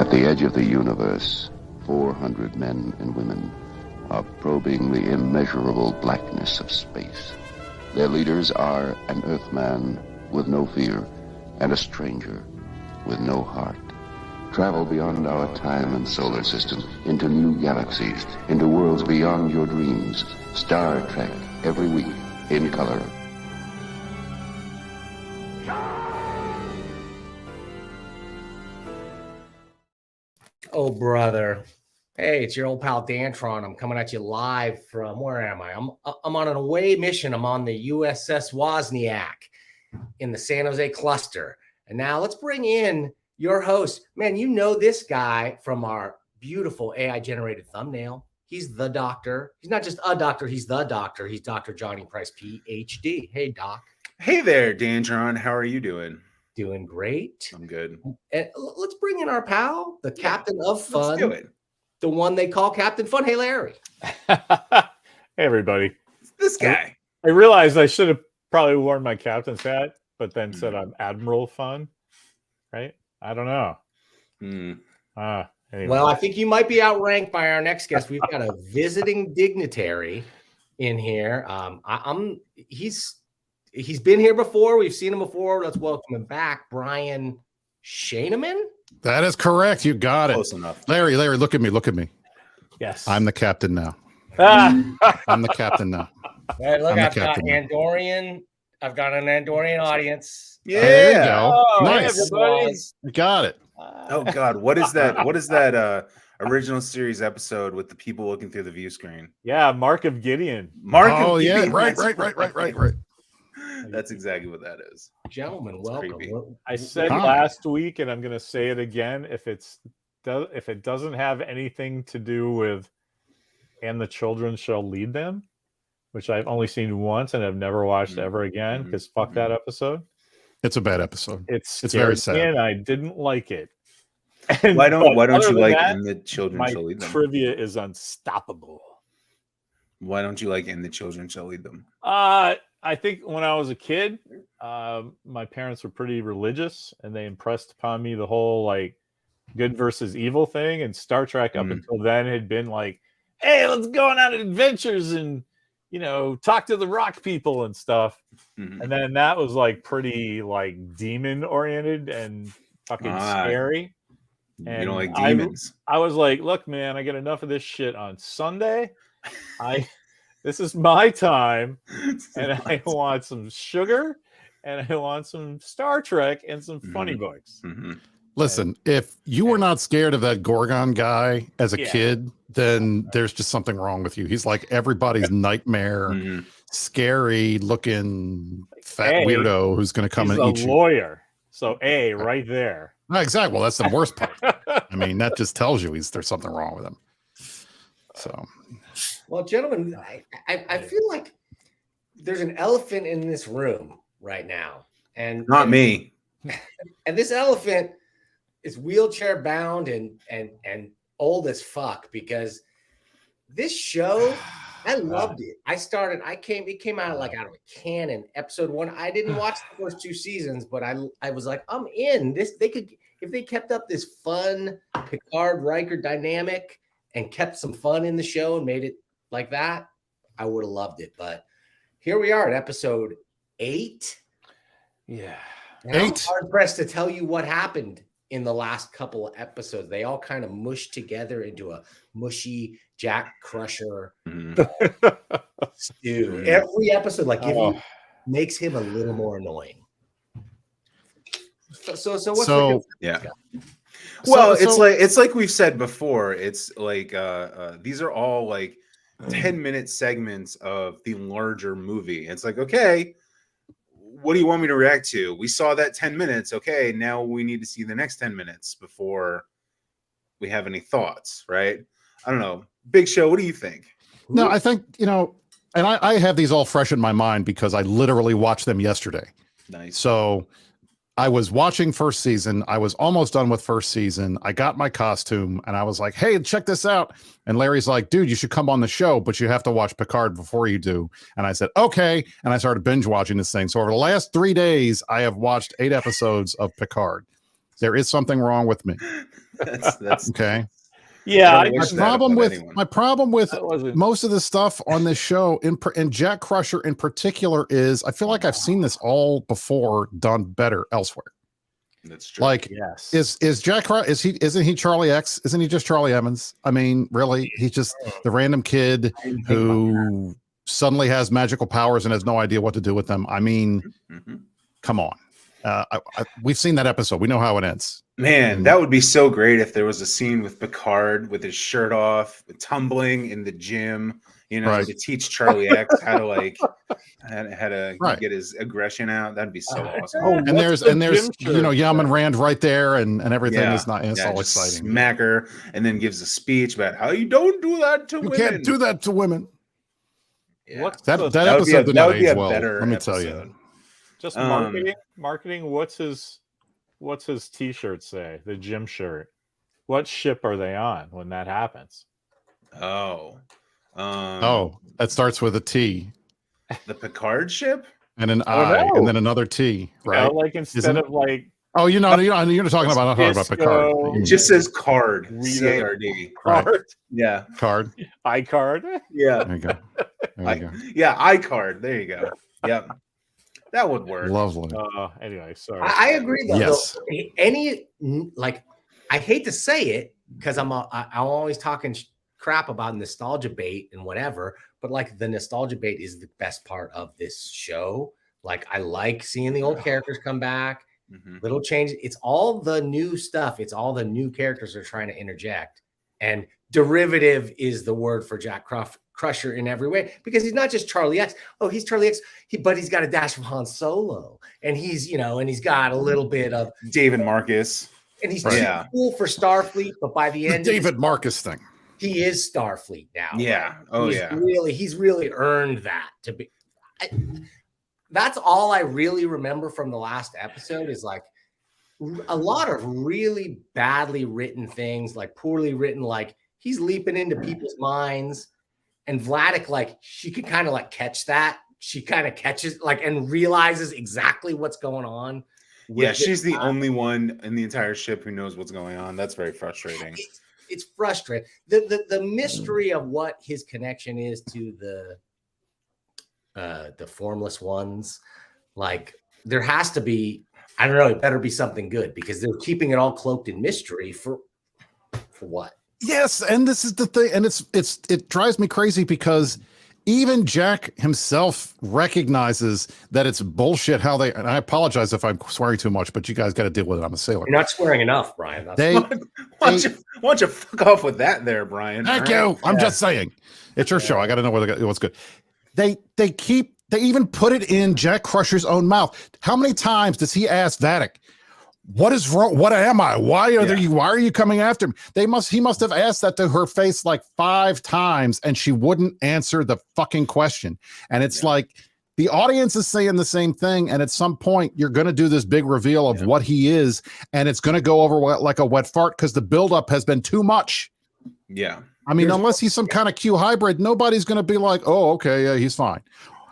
At the edge of the universe, 400 men and women are probing the immeasurable blackness of space. Their leaders are an Earthman with no fear and a stranger with no heart. Travel beyond our time and solar system, into new galaxies, into worlds beyond your dreams. Star Trek, every week, in color. Oh, brother. Hey, it's your old pal Dantron. I'm coming at you live from, where am I? I'm on an away mission. I'm on the USS Wozniak in the San Jose cluster. And now let's bring in your host. Man, you know this guy from our beautiful AI-generated thumbnail. He's the doctor. He's not just a doctor. He's the doctor. He's Dr. Johnny Price, Ph.D. Hey, Doc. Hey there, Dantron. How are you doing? Doing great. I'm good. And let's bring in our pal, the captain of fun. Let's do it. The one they call Captain Fun. Hey, Larry. Hey, everybody. This guy. I realized I should have probably worn my captain's hat, but then said I'm Admiral Fun, right? I don't know. Anyway. Well, I think you might be outranked by our next guest. We've got a visiting dignitary in here. He's been here before. We've seen him before. Let's welcome him back, Brian Shaneman. That is correct. You got it. Close enough. Larry, look at me. Look at me. Yes. I'm the captain now. I'm the captain now. Hey, look, I've got captain now. Andorian. I've got an Andorian audience. Yeah. There you go. Oh, Nice. hey, everybody. You got it. Oh God, what is that? What is that original series episode with the people looking through the view screen? Yeah, Mark of Gideon. Mark. Oh, of yeah. Gideon, Right. that's That's exactly what that is. Gentlemen, It's welcome. creepy. I said Hi. last week, and I'm going to say it again. If it doesn't have anything to do with "and the children shall lead them," which I've only seen once and have never watched ever again, because fuck that episode. It's a bad episode. It's very sad. and I didn't like it. And, Why don't other you than like that, "and the children my shall lead them"? trivia is unstoppable. Why don't you like "and the children shall lead them"? I think when I was a kid, my parents were pretty religious, and they impressed upon me the whole like good versus evil thing. And Star Trek up until then had been like, "Hey, let's go on adventures and talk to the rock people and stuff." And then that was like pretty like demon oriented and fucking scary. And you don't like demons. I was like, look, man, I get enough of this shit on Sunday. This is my time, and I want some sugar, and I want some Star Trek and some funny books. Listen, if you were not scared of that Gorgon guy as a kid, then there's just something wrong with you. He's like everybody's nightmare, scary looking fat weirdo who's going to come and eat you. He's a lawyer, so right there. Exactly. Well, that's the worst part. I mean, that just tells you there's something wrong with him. So, well, gentlemen, I feel like there's an elephant in this room right now, and Not me. And this elephant is wheelchair bound and old as fuck, because this show, I loved it. It came out like out of a cannon. Episode 1. I didn't watch the first 2 seasons, but I was like, I'm in this. If they kept up this fun Picard Riker dynamic and kept some fun in the show and made it like that, I would have loved it. But here we are at episode 8. Yeah. And I'm hard pressed to tell you what happened in the last couple of episodes. They all kind of mushed together into a mushy Jack Crusher stew. Every episode, makes him a little more annoying. So what's Well, it's like we've said before. It's like these are all like 10-minute segments of the larger movie. It's like, okay, what do you want me to react to? We saw that 10 minutes. Okay, now we need to see the next 10 minutes before we have any thoughts, right? I don't know. Big Show, what do you think? No, I think, and I have these all fresh in my mind because I literally watched them yesterday. Nice. So I was watching first season. I was almost done with first season. I got my costume and I was like, hey, check this out. And Larry's like, dude, you should come on the show, but you have to watch Picard before you do. And I said, okay. And I started binge watching this thing. So over the last 3 days, I have watched 8 episodes of Picard. There is something wrong with me. That's Okay. Yeah, I I don't wish just, that upon anyone. My problem with that wasn't. most of the stuff on this show, and Jack Crusher in particular, is I feel like I've seen this all before done better elsewhere. That's true. Like, Yes. is Jack Crusher, isn't he Charlie X? Isn't he just Charlie Evans? I mean, really, he's just the random kid who suddenly has magical powers and has no idea what to do with them. I mean, come on. We've seen that episode. We know how it ends. Man, that would be so great if there was a scene with Picard with his shirt off, tumbling in the gym, Right. to teach Charlie X how to how to Right. get his aggression out. That'd be so awesome. Oh, And there's Yaman Rand right there, and everything is not. It's all just exciting. Smack her, and then gives a speech about how you don't do that to You women. can't do that to women. Yeah. What's That the- that That would be episode did that not would be age a well. better Let me episode. tell you. Just Um, marketing. What's his T-shirt say? The gym shirt. What ship are they on when that happens? Oh, That starts with a T the Picard ship. and an Oh, I no. and then another T, right? Like instead Isn't of like Oh, you're not talking about Disco. Picard. It just says card. Real C-A-R-D. Right. card, Yeah, Card. iCard. yeah, There you go. There you go. yeah. iCard. There you go. Yep, that would work. Lovely. Anyway, sorry. I agree though. Yes. I hate to say it because I'm always talking crap about nostalgia bait and whatever, but like the nostalgia bait is the best part of this show. Like I like seeing the old characters come back, little changes. It's all the new stuff. It's all the new characters they're trying to interject. And derivative is the word for Jack Crusher in every way, because he's not just Charlie X. Oh, he's Charlie X, but he's got a dash of Han Solo, and he's and he's got a little bit of David Marcus, and he's too cool for Starfleet. But by the end, David Marcus thing. he is Starfleet now. Yeah. Right? Oh, he's really earned that to be. That's all I really remember from the last episode is like a lot of really badly written things, like poorly written, like he's leaping into people's minds. And Vladek, like, she could kind of like catch that. She kind of catches like and realizes exactly what's going on. Yeah, she's the only one in the entire ship who knows what's going on. That's very frustrating. It's frustrating. The mystery of what his connection is to the formless ones, like there has to be, I don't know, it better be something good because they're keeping it all cloaked in mystery for what? Yes, and this is the thing, and it drives me crazy because even Jack himself recognizes that it's bullshit how they, and I apologize if I'm swearing too much, but you guys got to deal with it. I'm a sailor. You're not swearing enough, Brian. Why don't you fuck off with that there, Brian? Thank you. I'm just saying. It's your show. I got to know what's good. They even put it in Jack Crusher's own mouth. How many times does he ask Vadic, what is wrong? What am I? Why are you coming after me? He must have asked that to her face like 5 times and she wouldn't answer the fucking question. And it's like the audience is saying the same thing. And at some point you're going to do this big reveal of what he is. And it's going to go over like a wet fart because the buildup has been too much. Yeah. I mean, unless he's some kind of Q hybrid, nobody's going to be like, oh, okay, yeah, he's fine.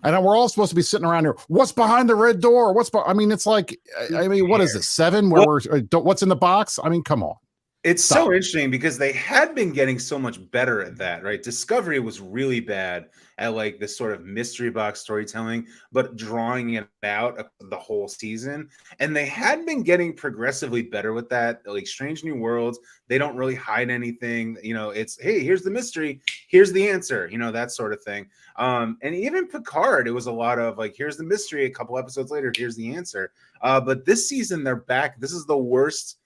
And we're all supposed to be sitting around here. What's behind the red door? I mean, it's like, I mean, what is it? 7? What's in the box? I mean, come on. It's so interesting because they had been getting so much better at that, right? Discovery was really bad at like this sort of mystery box storytelling, but drawing it out the whole season. And they had been getting progressively better with that. Like Strange New Worlds, they don't really hide anything. It's, hey, here's the mystery, here's the answer, that sort of thing. And even Picard, it was a lot of like, here's the mystery. A couple episodes later, here's the answer. But this season, they're back. This is the worst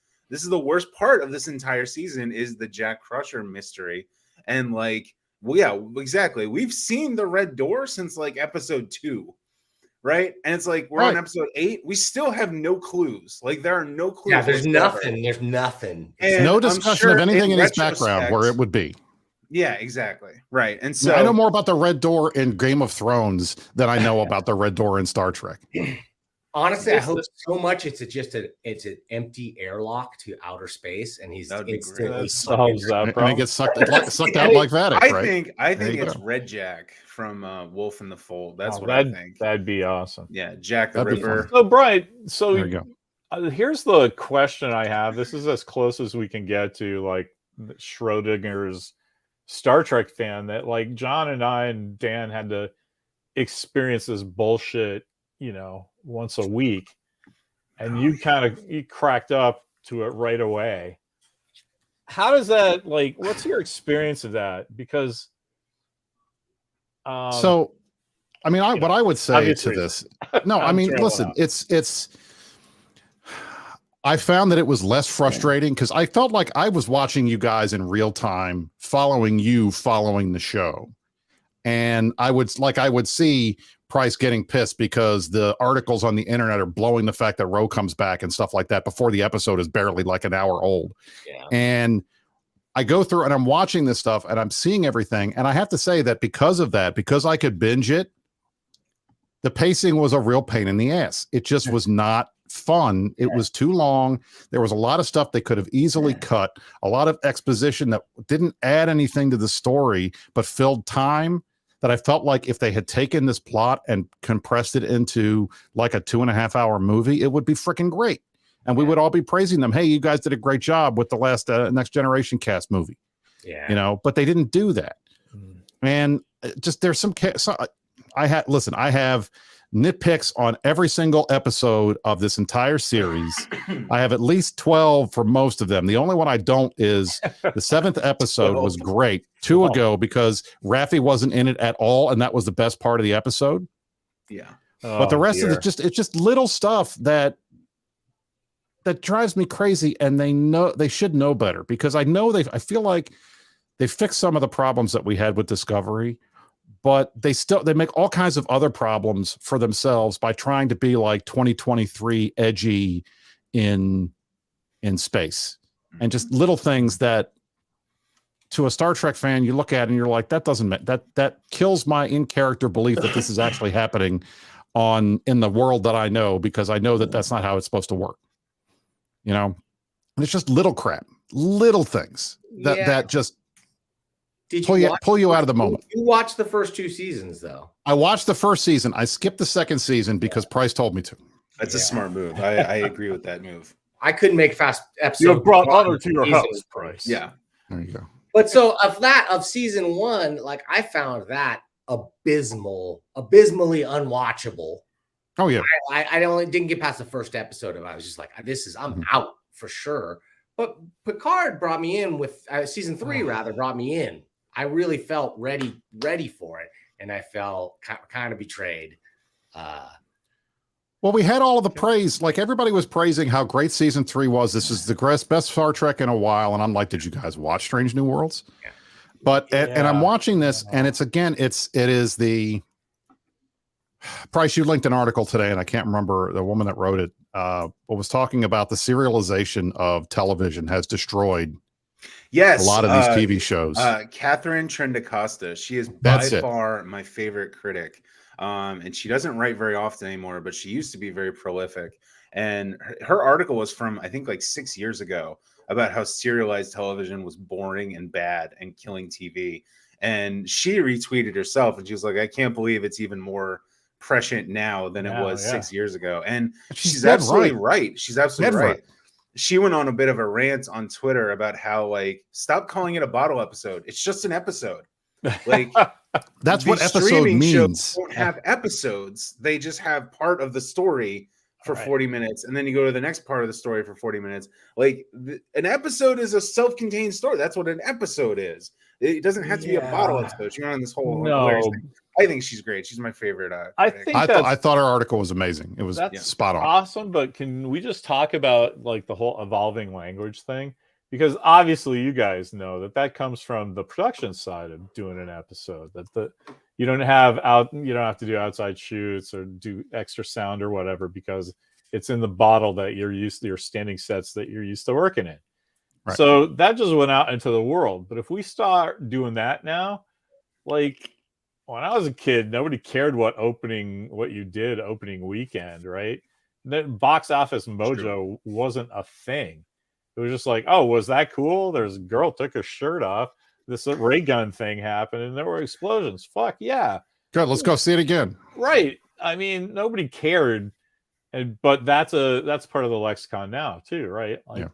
part of this entire season is the Jack Crusher mystery. And like, well, yeah, exactly. We've seen the red door since like episode 2, right? And it's like, we're on episode 8. We still have no clues. Like there are no clues. Yeah, there's nothing. There's nothing. And no discussion of anything in his background where it would be. Yeah, exactly. Right. And so I know more about the red door in Game of Thrones than I know about the red door in Star Trek. Honestly, I hope so much it's an empty airlock to outer space, and he's instantly and he gets sucked out like Vadic, right? I think it's Red Jack from Wolf in the Fold. That's what I think. That'd be awesome. Yeah, Jack the Ripper. So Brian, there you go. Here's the question I have. This is as close as we can get to like Schrodinger's Star Trek fan, that like John and I and Dan had to experience this bullshit, once a week, and you cracked up to it right away. How does that, like, what's your experience of that? Because so I mean, what I would say to this, no, I mean, listen, it's I found that it was less frustrating because I felt like I was watching you guys in real time, following the show. And I would see Price getting pissed because the articles on the internet are blowing the fact that Roe comes back and stuff like that before the episode is barely like an hour old. Yeah. And I go through and I'm watching this stuff and I'm seeing everything. And I have to say that because of that, because I could binge it, the pacing was a real pain in the ass. It just was not fun. It was too long. There was a lot of stuff they could have easily cut, a lot of exposition that didn't add anything to the story, but filled time that I felt like if they had taken this plot and compressed it into like a 2.5 hour movie, it would be freaking great. And we would all be praising them. Hey, you guys did a great job with the last Next Generation cast movie. Yeah. But they didn't do that. And just there's some I have nitpicks on every single episode of this entire series. I have at least 12 for most of them. The only one I don't is the 7th episode was great 2 ago because Raffi wasn't in it at all, and that was the best part of the episode. Yeah. But the rest of it's just little stuff that drives me crazy, and they should know better because I feel like they fixed some of the problems that we had with Discovery, but they make all kinds of other problems for themselves by trying to be like 2023 edgy in space, and just little things that to a Star Trek fan you look at and you're like, that kills my in-character belief that this is actually happening in the world that I know, because I know that that's not how it's supposed to work. And it's just little crap, little things that just pull you out of the moment. You watched the first 2 seasons, though. I watched the first season. I skipped the second season because Price told me to. That's a smart move. I agree with that move. I couldn't make fast episodes. You have brought honor to your house, Price. Yeah. There you go. But so of season 1, like I found that abysmally unwatchable. Oh yeah. I didn't get past the first episode of it. I was just like, I'm out for sure. But Picard brought me in with season 3 brought me in. I really felt ready for it, and I felt kind of betrayed. Well, we had all of the praise. Like everybody was praising how great season 3 was. This is the best Star Trek in a while, and I'm like, did you guys watch Strange New Worlds? Yeah. But and I'm watching this, and it is the Price. You linked an article today, and I can't remember the woman that wrote it. But was talking about the serialization of television has destroyed a lot of these TV shows. Catherine Trendacosta, she is by far my favorite critic. And she doesn't write very often anymore, but she used to be very prolific. And her article was from, I think, like 6 years ago about how serialized television was boring and bad and killing TV. And she retweeted herself, and she was like, I can't believe it's even more prescient now than it was 6 years ago. And she's absolutely right. She's absolutely right. She went on a bit of a rant on Twitter about how, like, stop calling it a bottle episode. It's just an episode. Like, that's what episode means. Shows don't have episodes. They just have part of the story for 40 minutes. And then you go to the next part of the story for 40 minutes. Like, an episode is a self-contained story. That's what an episode is. It doesn't have to be a bottle episode. You're on this whole thing. I think she's great. She's my favorite. I thought her article was amazing. It was spot on. Awesome. But can we just talk about like the whole evolving language thing? Because obviously you guys know that comes from the production side of doing an episode. You don't have to do outside shoots or do extra sound or whatever, because it's in the bottle that you're used to, your standing sets that you're used to working in. Right. So that just went out into the world. But if we start doing that now, like when I was a kid, nobody cared what you did opening weekend, right? Then box office mojo wasn't a thing. It was just like, oh, was that cool? There's a girl took her shirt off. This ray gun thing happened, and there were explosions. Fuck yeah. Good. Let's go see it again. Right. I mean, nobody cared. but that's part of the lexicon now too, right? Like,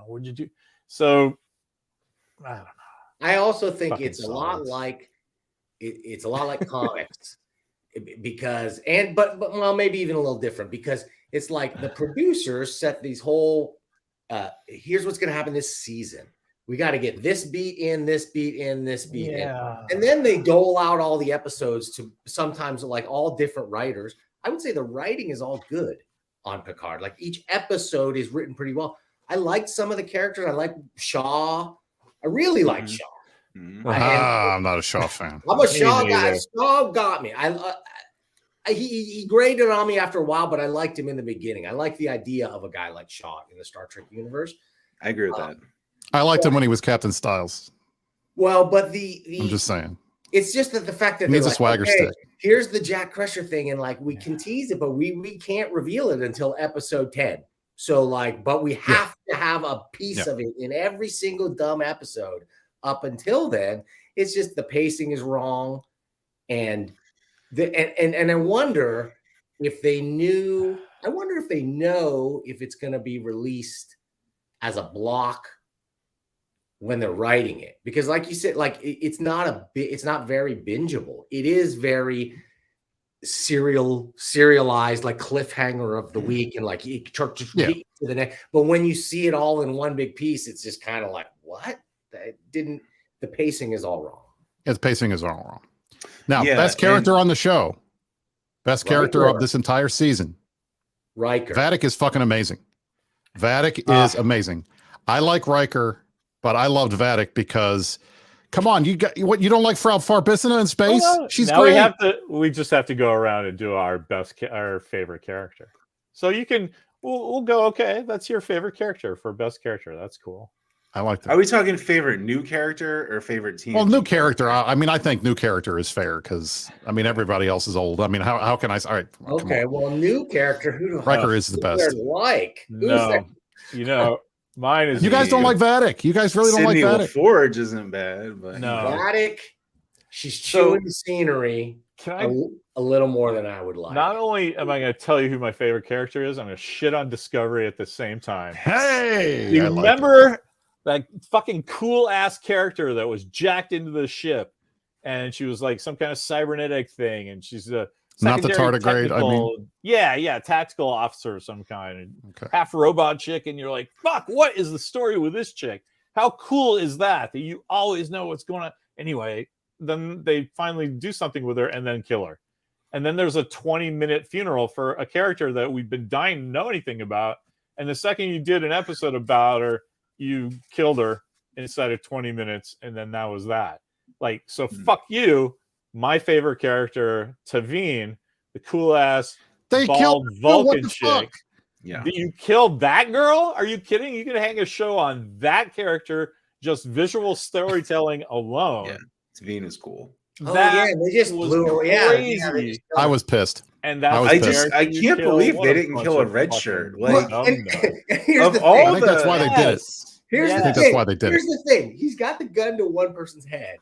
what'd you do? So I don't know. I also think Fucking it's a lot solids. like it's a lot like comics because but well, maybe even a little different because it's like the producers set these whole here's what's going to happen this season. We got to get this beat in, this beat in, this beat in. And then they dole out all the episodes to sometimes like all different writers. I would say the writing is all good on Picard. Like each episode is written pretty well. I liked some of the characters. I like Shaw. I really like Shaw. I'm not a Shaw fan. I'm a Shaw guy. Shaw got me. He grated on me after a while, but I liked him in the beginning. I like the idea of a guy like Shaw in the Star Trek universe. I agree with that. I liked him when he was Captain Styles. Well, but I'm just saying. It's just that the fact that he needs a swagger stick. Here's the Jack Crusher thing, and like we can tease it, but we can't reveal it until episode 10. So like, but we have to have a piece of it in every single dumb episode up until then. It's just the pacing is wrong, and I wonder if they knew. I wonder if they know if it's going to be released as a block when they're writing it, because like you said, like it's not very bingeable. It is very serialized, like cliffhanger of the week, and like to the next. But when you see it all in one big piece, it's just kind of like, what? The pacing is all wrong. Its pacing is all wrong. Now, best character on the show, best character of this entire season, Riker. Vadic is fucking amazing. Vadic is amazing. I like Riker, but I loved Vadic because, come on, you don't like Frau Farbissina in space? No. She's now great. We just have to go around and do our favorite character. So we'll go, okay, that's your favorite character for best character. That's cool. I like that. Are we talking favorite new character or favorite team? Well, new character. I mean, I think new character is fair because I mean everybody else is old. I mean, how can I? All right. Okay. Well, new character. Who do Riker is the best. Like mine is. You guys don't like Vadic. You guys really don't like Vadic. Forge isn't bad, but no. Vadic. She's chewing the scenery a little more than I would like. Not only am I going to tell you who my favorite character is, I'm going to shit on Discovery at the same time. Hey, you remember that fucking cool ass character that was jacked into the ship, and she was like some kind of cybernetic thing, and she's a not the tardigrade. I mean, tactical officer of some kind, half robot chick, and you're like, fuck, what is the story with this chick? How cool is that you always know what's going on? Anyway, then they finally do something with her and then kill her, and then there's a 20-minute funeral for a character that we've been dying to know anything about, and the second you did an episode about her, you killed her inside of 20 minutes, and then that was that. Like, so fuck you. My favorite character, Tavine, the cool ass bald Vulcan chick. Yeah, you killed that girl? Are you kidding? You could hang a show on that character, just visual storytelling alone. Yeah, Tavine is cool. They just blew. Crazy. I was pissed. And I can't believe they didn't kill a red shirt. Like, here's I think that's why they did it. Here's the thing. That's why they did Here's the thing. He's got the gun to one person's head,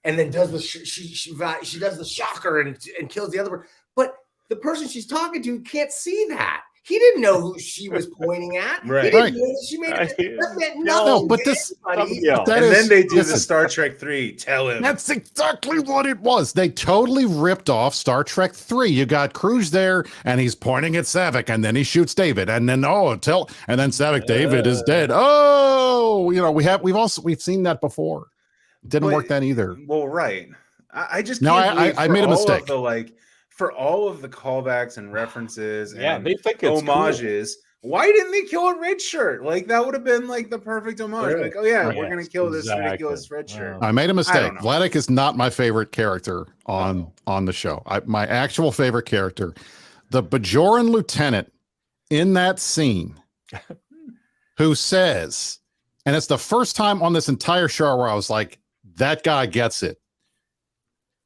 and then does the she does the shocker and kills the other person. But the person she's talking to can't see that. He didn't know who she was pointing at. Right. He didn't know that she made it. That meant nothing. But this, then they do the Star Trek 3. Tell him. That's exactly what it was. They totally ripped off Star Trek 3. You got Cruz there, and he's pointing at Savick, and then he shoots David, and then and then Savick, David is dead. Oh, we've seen that before. Didn't work then either. Well, right. I just I made a mistake. For all of the callbacks and references and they think it's homages, why didn't they kill a red shirt? Like, that would have been like the perfect homage. Like, we're gonna kill this ridiculous red shirt. I made a mistake. Vadic is not my favorite character on the show. My actual favorite character, the Bajoran lieutenant in that scene, who says, and it's the first time on this entire show where I was like, that guy gets it.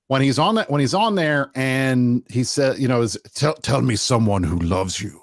When he's on there and he said, tell me someone who loves you.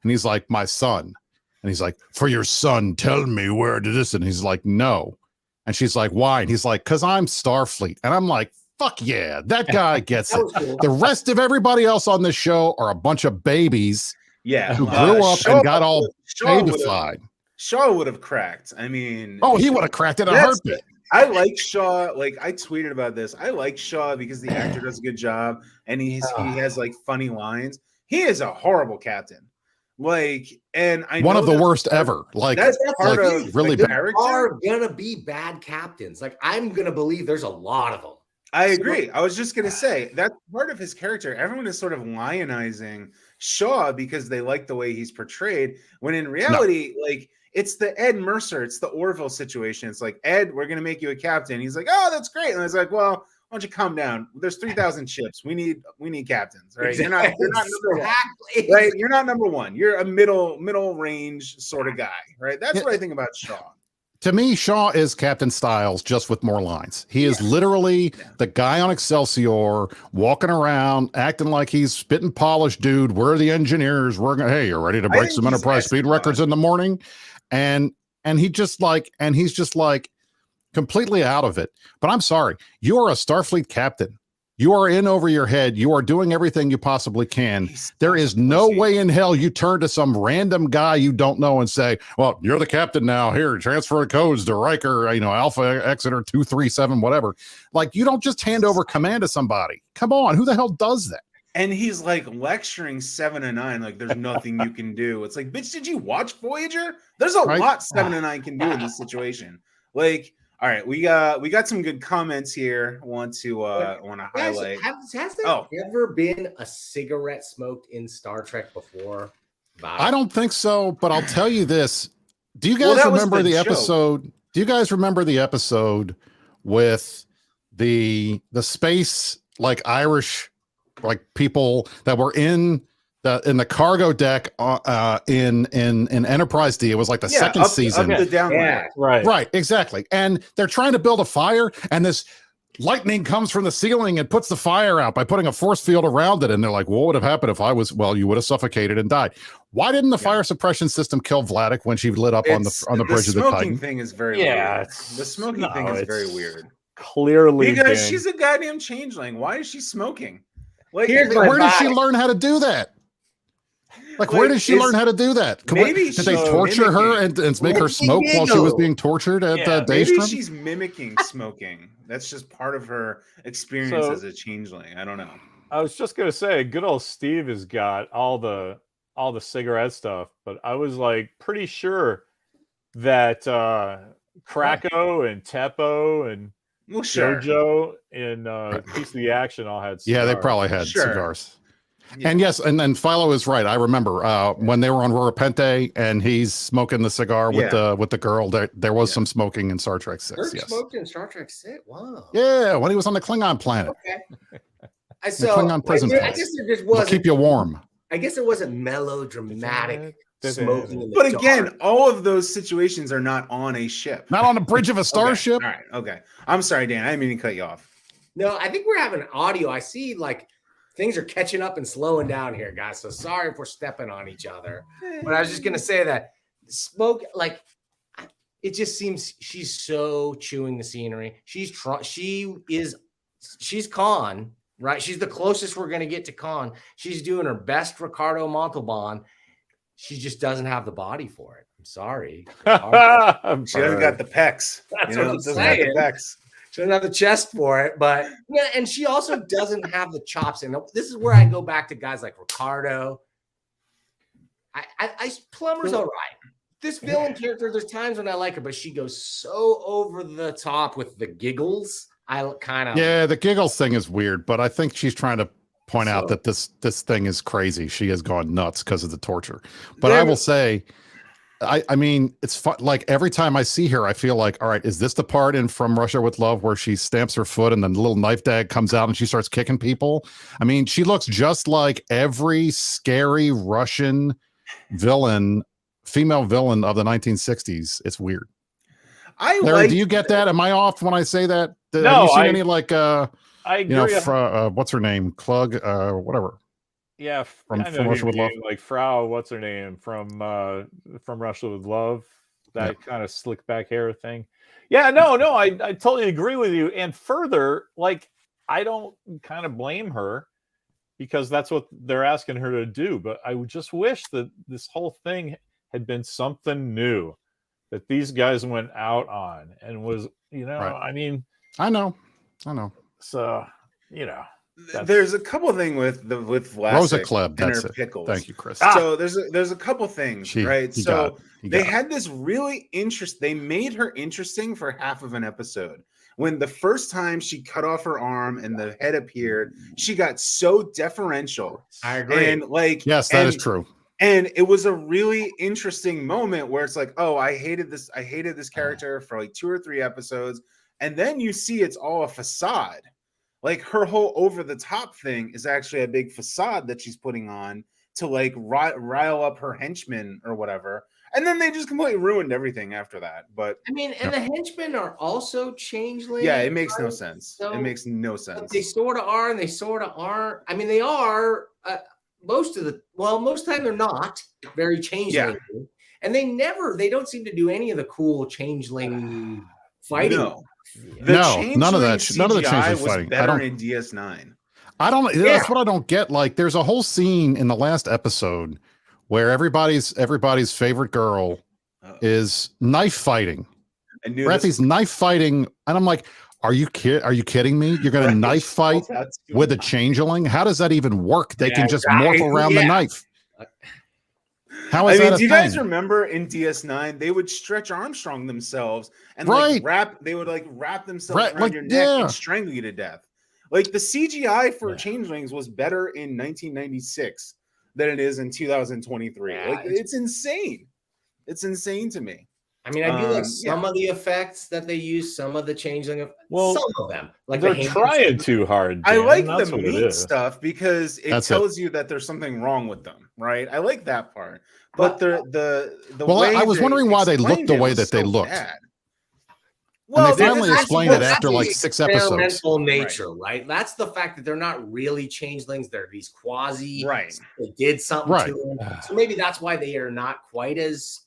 And he's like, my son. And he's like, for your son, tell me where to this. And he's like, no. And she's like, why? And he's like, because I'm Starfleet. And I'm like, fuck yeah, that guy gets it. Cool. The rest of everybody else on this show are a bunch of babies Yeah, who grew up and got all Shaw Shaw would have cracked. I mean, oh, he would have cracked it in a heartbeat. I like Shaw. Like I tweeted about this. I like Shaw because the actor does a good job and he has like funny lines. He is a horrible captain. Like, and I one know of the worst ever. Like that's like of really there bad. are gonna be bad captains. Like I'm gonna believe there's a lot of them. I agree. I was just gonna say that's part of his character. Everyone is sort of lionizing Shaw because they like the way he's portrayed. When in reality, like it's the Ed Mercer, it's the Orville situation. It's like, Ed, we're gonna make you a captain. He's like, oh, that's great. And I was like, well, why don't you calm down? There's 3,000 ships. We need captains, right? Exactly. You're not number one, right? You're not number one. You're a middle range sort of guy, right? That's what I think about Shaw. To me, Shaw is Captain Styles, just with more lines. He is literally the guy on Excelsior walking around, acting like he's spitting polished, dude. We're the engineers. We're gonna, hey, you're ready to break some Enterprise speed records in the morning, and he's just like completely out of it. But I'm sorry, you are a Starfleet captain. You are in over your head. You are doing everything you possibly can. There is no way in hell you turn to some random guy you don't know and say, well, you're the captain now. Here, transfer codes to Riker, Alpha Exeter 237, whatever. Like, you don't just hand over command to somebody. Come on. Who the hell does that? And he's like lecturing 7 and 9, like there's nothing you can do. It's like, bitch, did you watch Voyager? There's a lot 7 and 9 can do in this situation. Like, all right, we got some good comments here. Want to highlight. Has there ever been a cigarette smoked in Star Trek before? I don't think so, but I'll tell you this. Do you guys remember the episode? Do you guys remember the episode with the space like Irish like people that were in the cargo deck in Enterprise D? It was like the second season. Right, exactly. And they're trying to build a fire, and this lightning comes from the ceiling and puts the fire out by putting a force field around it. And they're like, what would have happened if I was? Well, you would have suffocated and died. Why didn't the fire suppression system kill Vladek when she lit up on the bridge of the Titan? The smoking thing is very weird. The smoking thing is very weird. Clearly, because she's a goddamn changeling. Why is she smoking? Like, where did she learn how to do that? Like, where did she learn how to do that? Did they torture her and make her smoke while she was being tortured at Daystrom? Maybe she's mimicking smoking. That's just part of her experience as a changeling. I don't know. I was just gonna say, good old Steve has got all the cigarette stuff, but I was like pretty sure that Krakow and Teppo and Jojo and Piece of the Action all had cigars. Yeah, they probably had cigars. Yeah. And yes, and Philo is right. I remember when they were on Rura Pente and he's smoking the cigar with the girl. There was some smoking in Star Trek 6. Kirk smoked in Star Trek 6. Wow. Yeah, when he was on the Klingon planet. Okay. The Klingon prison place. I guess it just wasn't. Keep you warm. I guess it wasn't melodramatic smoking. In the but again, all of those situations are not on a ship. Not on the bridge of a starship. Okay. All right. Okay. I'm sorry, Dan. I didn't mean to cut you off. No, I think we're having audio. I see like things are catching up and slowing down here, guys. So sorry if we're stepping on each other. But I was just gonna say that smoke, like, it just seems she's so chewing the scenery. She's Khan, right? She's the closest we're gonna get to Khan. She's doing her best Ricardo Montalban. She just doesn't have the body for it. I'm sorry. She hasn't got the pecs. That's what I'm saying. She doesn't have the chest for it, but yeah, and she also doesn't have the chops. And this is where I go back to guys like Ricardo. Plumber's all right. This villain character, there's times when I like her, but she goes so over the top with the giggles. The giggles thing is weird, but I think she's trying to point out that this thing is crazy. She has gone nuts because of the torture. But I will say, I mean, it's fun. Like every time I see her, I feel like, all right, is this the part in From Russia with Love where she stamps her foot and then the little knife dag comes out and she starts kicking people? I mean, she looks just like every scary Russian villain, female villain of the 1960s. It's weird. Larry, do you get that? Am I off when I say that? No, have you seen any like I agree. What's her name? Klug, whatever. Yeah, from Russia with Love, like Frau, what's her name from Russia with Love, that kind of slick back hair thing. Yeah, no, I totally agree with you. And further, like, I don't kind of blame her because that's what they're asking her to do. But I would just wish that this whole thing had been something new that these guys went out on and was, Right. I mean, I know. so, There's a couple things with Vlasic Rosa Klebb, and that's her it. pickles. Thank you, Chris. So there's a couple things, right? He So got they it. had this really they made her interesting for half of an episode. When the first time she cut off her arm and the head appeared, she got so deferential. I agree. And like, Yes, that is true. And it was a really interesting moment where it's like, oh, I hated this character for like 2 or 3 episodes. And then you see it's all a facade. Like her whole over the top thing is actually a big facade that she's putting on to like rile up her henchmen or whatever. And then they just completely ruined everything after that. But I mean, and the henchmen are also changelings. yeah, it makes no sense. So, it makes no sense. They sort of are and they sort of aren't. I mean, they are most of the time they're not very changeling. Yeah. And they don't seem to do any of the cool changeling fighting. No. None of that. None of the CGI changeling was fighting. better in DS9. I don't. That's what I don't get. Like, there's a whole scene in the last episode where everybody's favorite girl is knife fighting. Raffi's knife fighting, and I'm like, are you kidding me? You're going to knife fight with a changeling? How does that even work? They can just morph around the knife. How is that? Do you guys remember in DS9 they would Stretch Armstrong themselves and wrap themselves around your neck and strangle you to death? Like the CGI for changelings was better in 1996 than it is in 2023. Like it's insane. It's insane to me. I mean, I do like some of the effects that they use, some of the changeling of some of them. Like they're trying too hard. I like the meat stuff because it tells you that there's something wrong with them, right? I like that part. But the way I was wondering why they looked the way that they looked. Well, and they finally explained it after like 6 episodes. Experimental nature, right? That's the fact that they're not really changelings; they're these quasi. Right. They did something to them, so maybe that's why they are not quite as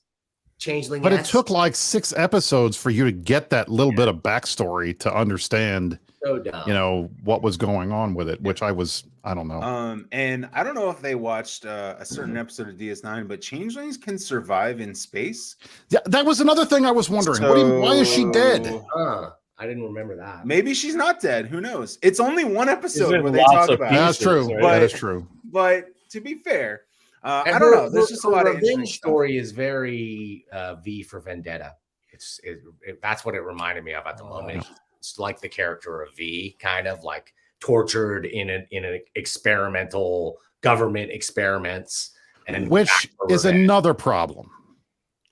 changeling. But it took like 6 episodes for you to get that little bit of backstory to understand. So dumb. You know what was going on with it, which I don't know. And I don't know if they watched a certain episode of DS9, but changelings can survive in space. Yeah, that was another thing I was wondering. Why is she dead? I didn't remember that. Maybe she's not dead. Who knows? It's only one episode where they talk about it. That's true. That is true. But to be fair, I don't know. There's just a lot of revenge story is very V for Vendetta. That's what it reminded me of at the moment. It's like the character of V, kind of like tortured in an experimental government experiments, and which is another problem.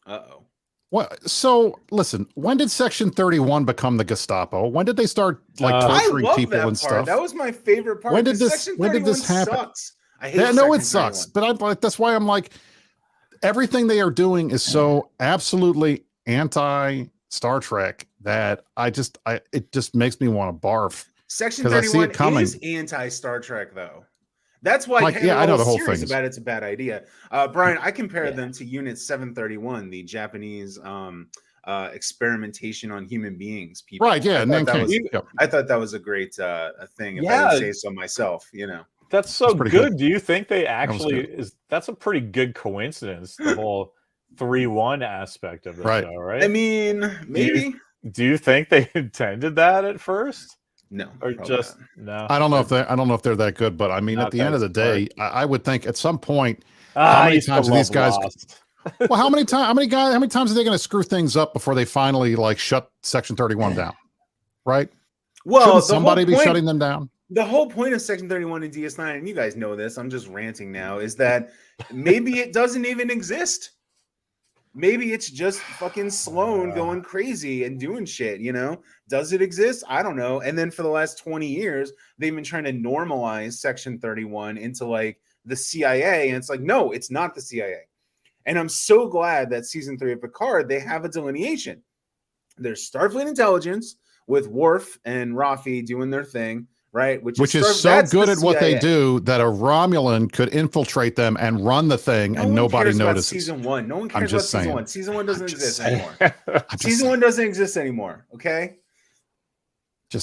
Uh-oh. What? So listen, when did Section 31 become the Gestapo? When did they start like torturing people and stuff? That was my favorite part. When did this happen? Sucks. I hate it sucks, but that's why I'm like, everything they are doing is so absolutely anti Star Trek that it just makes me want to barf. Section 31 is anti Star Trek, though. That's why I know the whole thing about it's a bad idea. Brian, I compare them to Unit 731, the Japanese experimentation on human beings. People, right? Yeah, I thought that was a great thing. If I would say so myself, that's so good. Do you think they actually that's a pretty good coincidence? The whole 3-1 aspect of the show, right? I mean, maybe. Do you think they intended that at first? No, or just no. I don't know if they're that good, but I mean, at the end of the day, I would think at some point, how many times are these guys? Well, how many times are they going to screw things up before they finally like shut Section 31 down? Right? Well, shouldn't somebody be shutting them down? The whole point of Section 31 in DS9, and you guys know this, I'm just ranting now, is that maybe it doesn't even exist. Maybe it's just fucking Sloan going crazy and doing shit, Does it exist? I don't know. And then for the last 20 years, they've been trying to normalize Section 31 into like the CIA. And it's like, no, it's not the CIA. And I'm so glad that season 3 of Picard, they have a delineation. There's Starfleet intelligence with Worf and Raffi doing their thing. Right, which is so good at what they do that a Romulan could infiltrate them and run the thing, and nobody notices. Season 1, no one cares about season 1. Season 1 doesn't exist anymore. Season 1 doesn't exist anymore. Okay,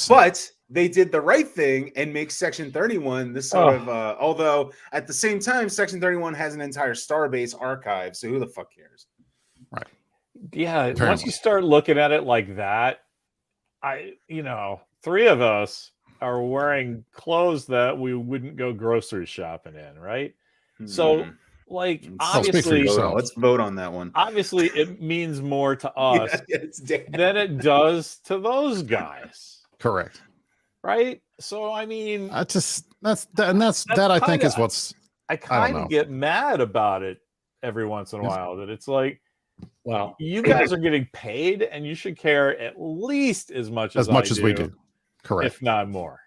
but they did the right thing and make Section 31 this sort of although at the same time Section 31 has an entire Starbase archive, so who the fuck cares? Right. Yeah, Apparently. once you start looking at it like that, three of us are wearing clothes that we wouldn't go grocery shopping in, right? So, like, speak for obviously, yourself. Let's vote on that one. obviously, it means more to us Yeah, than it does to those guys, Correct. right? So, I mean, I think is what's I kind of get mad about it every once in a while. That it's like, Well, you guys are getting paid, and you should care at least as much as we do. Correct. if not more.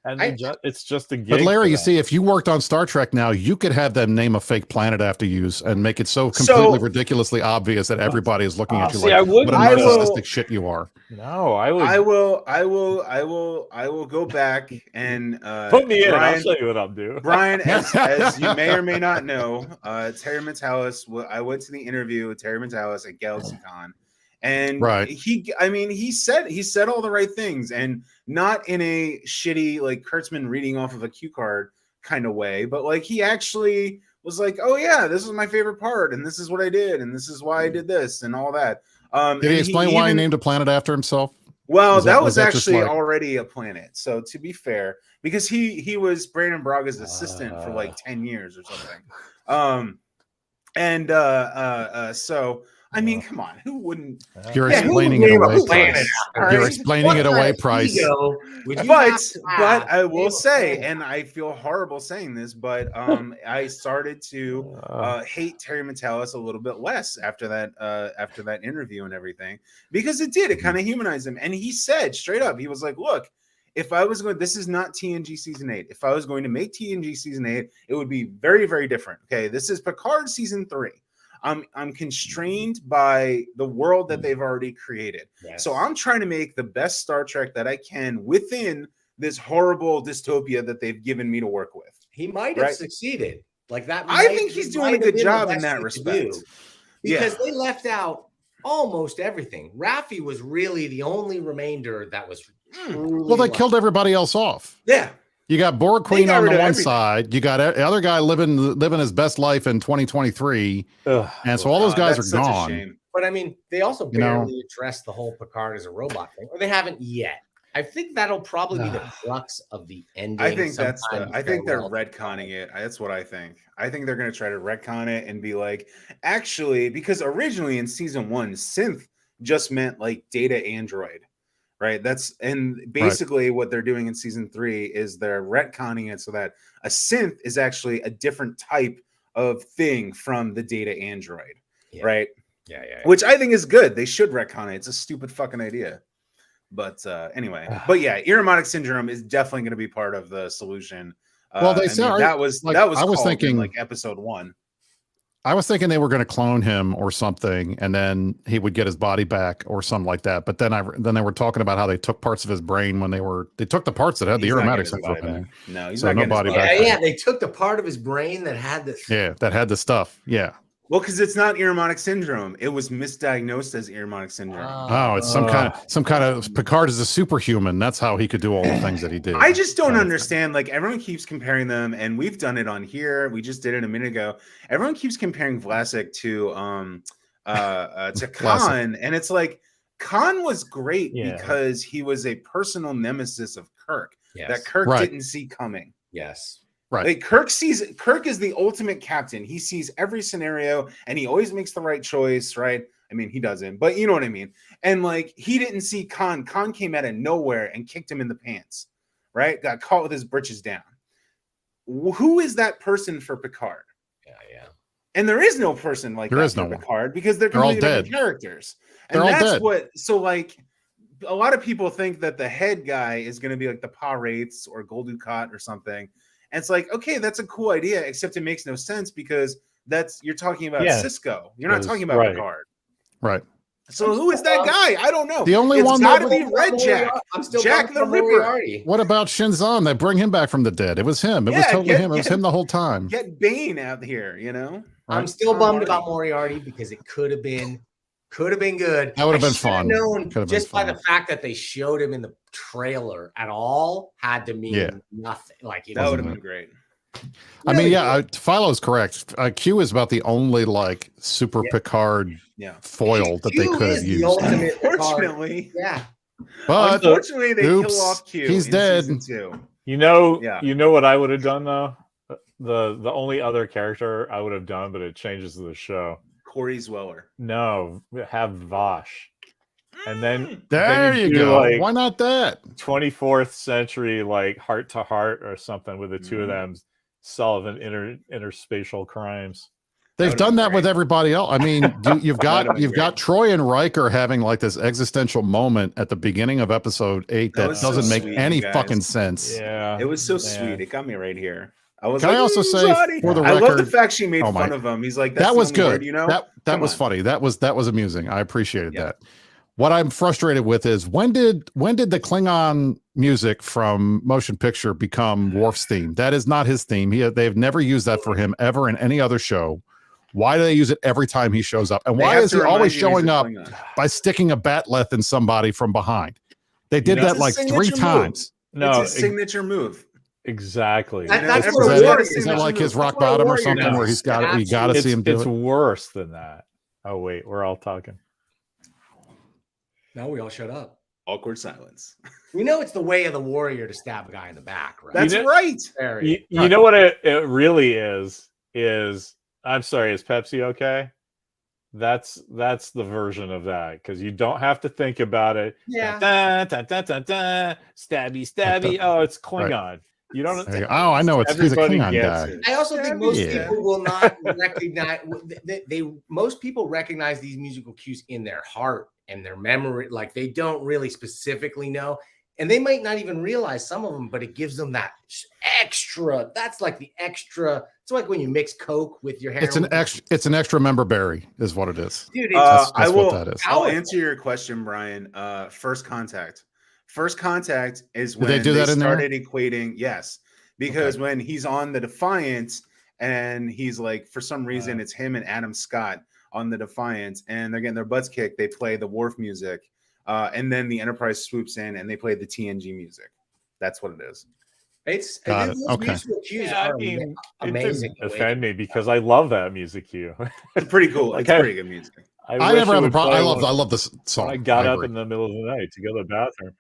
And it's just a gig. But Larry, you see, if you worked on Star Trek now, you could have them name a fake planet after you and make it so completely ridiculoly obvious that everybody is looking at you like, what a narcissistic shit you are. No, I will go back and put me in. Brian, I'll show you what I'll do. Brian, as you may or may not know, Terry Matalas. I went to the interview with Terry Matalas at GalaxyCon. And he said all the right things, and not in a shitty like Kurtzman reading off of a cue card kind of way, but like he actually was like, oh yeah, this is my favorite part, and this is what I did, and this is why I did this, and all that. Did he explain why he named a planet after himself? Well, that was actually already a planet. So to be fair, because he was Brandon Braga's assistant for like 10 years or something. So I mean, come on, who wouldn't? You're explaining it away, Price. You're explaining it away, Price. But I will say, and I feel horrible saying this, but I started to hate Terry Matalas a little bit less after that interview and everything, because it kind of humanized him. And he said straight up, he was like, look, if I was going, this is not TNG season 8. If I was going to make TNG season 8, it would be very, very different. Okay, this is Picard season 3. I'm constrained by the world that they've already created. Yes. So I'm trying to make the best Star Trek that I can within this horrible dystopia that they've given me to work with. He might have succeeded. Like that. I think he's doing a good job in that respect. Because they left out almost everything. Raffi was really the only remainder that was well, they killed everybody else off. Yeah. You got Borg Queen on the one side. You got the other guy living his best life in 2023. And so all those guys are gone. But I mean, they also barely addressed the whole Picard as a robot thing, or they haven't yet. I think that'll probably be the crux of the ending. I think they're retconning it. That's what I think. I think they're going to try to retcon it and be like, actually, because originally in season 1, synth just meant like data android. Right. Basically what they're doing in season 3 is they're retconning it so that a synth is actually a different type of thing from the data android. Yeah. Right. Yeah. Which I think is good. They should retcon it. It's a stupid fucking idea. But anyway, Ironic syndrome is definitely going to be part of the solution. Well, they said that was I was thinking like episode 1. I was thinking they were going to clone him or something, and then he would get his body back or something like that. But then they were talking about how they took parts of his brain when they took the parts that had the aromatic stuff in there. No, he's not getting body back. back. Yeah, they took the part of his brain that had this. Yeah, that had the stuff. Yeah. Well, because it's not Ironic syndrome. It was misdiagnosed as Ironic syndrome. Oh, it's some kind of Picard is a superhuman. That's how he could do all the things that he did. I just don't understand. Like everyone keeps comparing them, and we've done it on here. We just did it a minute ago. Everyone keeps comparing Vlasic to Khan, and it's like Khan was great because he was a personal nemesis of Kirk that Kirk didn't see coming. Yes. Right. Like Kirk is the ultimate captain. He sees every scenario and he always makes the right choice, right? I mean, he doesn't, but you know what I mean? And like he didn't see Khan. Khan came out of nowhere and kicked him in the pants, right? Got caught with his britches down. Who is that person for Picard? Yeah. And there is no person like that for Picard because they're completely different characters. And that's what like a lot of people think that the head guy is going to be like the Pa Wraiths or Gul Dukat or something. And it's like, okay, that's a cool idea, except it makes no sense because you're talking about Cisco. You're not talking about Picard. Right. So who is that guy? I don't know. The only one got to be Red Jack. I'm still Jack the Ripper. What about Shinzon? They bring him back from the dead. It was him. It was totally him. It was him the whole time. Get Bane out here, you know? I'm still bummed about Moriarty because it could have been Could have been good. That would have I been should have fun. known Could have been just by fun. the fact that they showed him in the trailer at all had to mean nothing. Like That would have been great. I mean, Really Philo's correct. Q is about the only like super Picard foil that they Q could is have the used. ultimate Picard. Unfortunately, Yeah. But unfortunately, they oops, kill off Q. he's in dead. Season 2. You know what I would have done though? The only other character I would have done, but it changes the show. Corey Zweller. No, have Vosh. And then there then you do, go. like, Why not that? 24th century, like heart to heart or something with the two of them solving interspatial crimes. They've done that with everybody else. I mean, you've got Troy and Riker having like this existential moment at the beginning of episode 8 that doesn't make any fucking sense. Yeah, it was so sweet. It got me right here. I was. Can I also say for the record, I love the fact she made fun of him. He's like, that was good. Word, you know, that was funny. That was amusing. I appreciated that. What I'm frustrated with is when did the Klingon music from Motion Picture become Worf's theme? That is not his theme. They've never used that for him ever in any other show. Why do they use it every time he shows up? And why is he always showing up by sticking a batleth in somebody from behind? They did that like 3 times. No, it's his signature move. Exactly. Is that like his rock bottom or something where he's got it? You got to see him do it. It's worse than that. Oh wait, we're all talking. Now we all shut up. Awkward silence. We know it's the way of the warrior to stab a guy in the back, right? That's right. You know what it really is I'm sorry, is Pepsi okay? That's the version of that because you don't have to think about it. Yeah. Stabby. Oh, it's Klingon. Right. You don't. Oh, I know. He's a Klingon guy. I also think most people will not recognize. Most people recognize these musical cues in their heart and their memory. Like they don't really specifically know, and they might not even realize some of them. But it gives them that extra. That's like the extra. It's like when you mix Coke with your heroin. It's an extra member berry, is what it is. Dude, that's what that is. I'll answer your question, Brian. First Contact. First Contact is when they started equating. Yes, because when he's on the Defiant and he's like, for some reason, it's him and Adam Scott on the Defiant, and they're getting their butts kicked. They play the Worf music, and then the Enterprise swoops in and they play the TNG music. That's what it is. It's okay. I mean, amazing. It didn't offend me because I love that music cue. It's pretty cool. It's pretty good music. I never have a problem. I love this song. I got up in the middle of the night to go to the bathroom.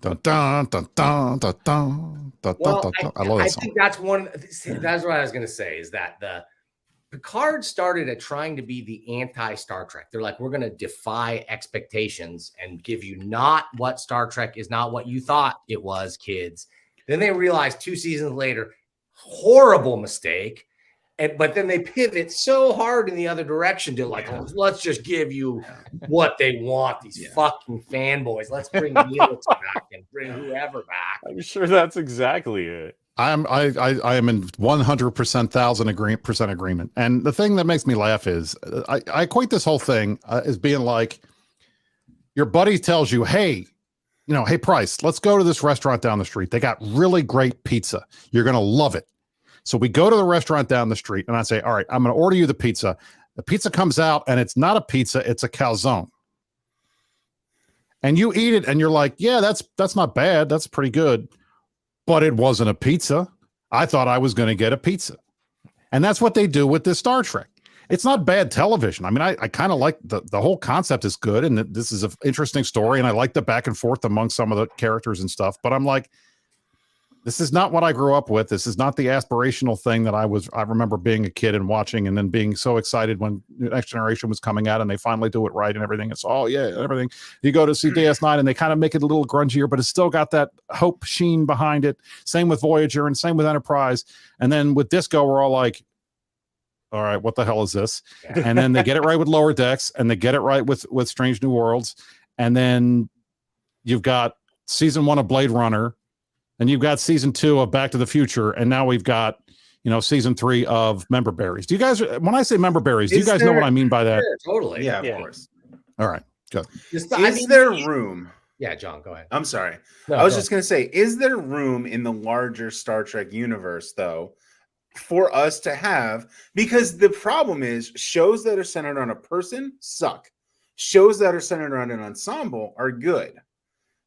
Dun, dun, dun, dun, dun, dun, dun, well, dun, dun. I love that song. I think that's one. That's what I was going to say. Is that the Picard started at trying to be the anti-Star Trek. They're like, we're going to defy expectations and give you not what Star Trek is, not what you thought it was, kids. Then they realized 2 seasons later, horrible mistake. But then they pivot so hard in the other direction to like, let's just give you what they want. These fucking fanboys. Let's bring Neelix back and bring whoever back. I'm sure that's exactly it. I am in 100% agreement. And the thing that makes me laugh is I equate this whole thing as being like your buddy tells you, hey, hey, Price, let's go to this restaurant down the street. They got really great pizza. You're going to love it. So we go to the restaurant down the street and I say, all right, I'm going to order you the pizza. The pizza comes out and it's not a pizza. It's a calzone. And you eat it and you're like, yeah, that's not bad. That's pretty good. But it wasn't a pizza. I thought I was going to get a pizza. And that's what they do with this Star Trek. It's not bad television. I mean, I kind of like the whole concept is good. And this is an interesting story. And I like the back and forth among some of the characters and stuff. But I'm like, this is not what I grew up with. This is not the aspirational thing that I remember being a kid and watching and then being so excited when Next Generation was coming out and they finally do it right and everything. It's everything. You go to see DS9 and they kind of make it a little grungier, but it's still got that hope sheen behind it. Same with Voyager and same with Enterprise. And then with Disco, we're all like, all right, what the hell is this? And then they get it right with Lower Decks and they get it right with Strange New Worlds. And then you've got season 1 of Blade Runner. And you've got season 2 of Back to the Future, and now we've got, season 3 of Member Berries. Do you guys, when I say Member Berries, do you guys know what I mean by that? Sure, totally. Yeah, of course. All right, good. Is there room? Yeah, John, go ahead. I'm sorry. No, I was just going to say, is there room in the larger Star Trek universe, though, for us to have, because the problem is shows that are centered on a person suck. Shows that are centered on an ensemble are good,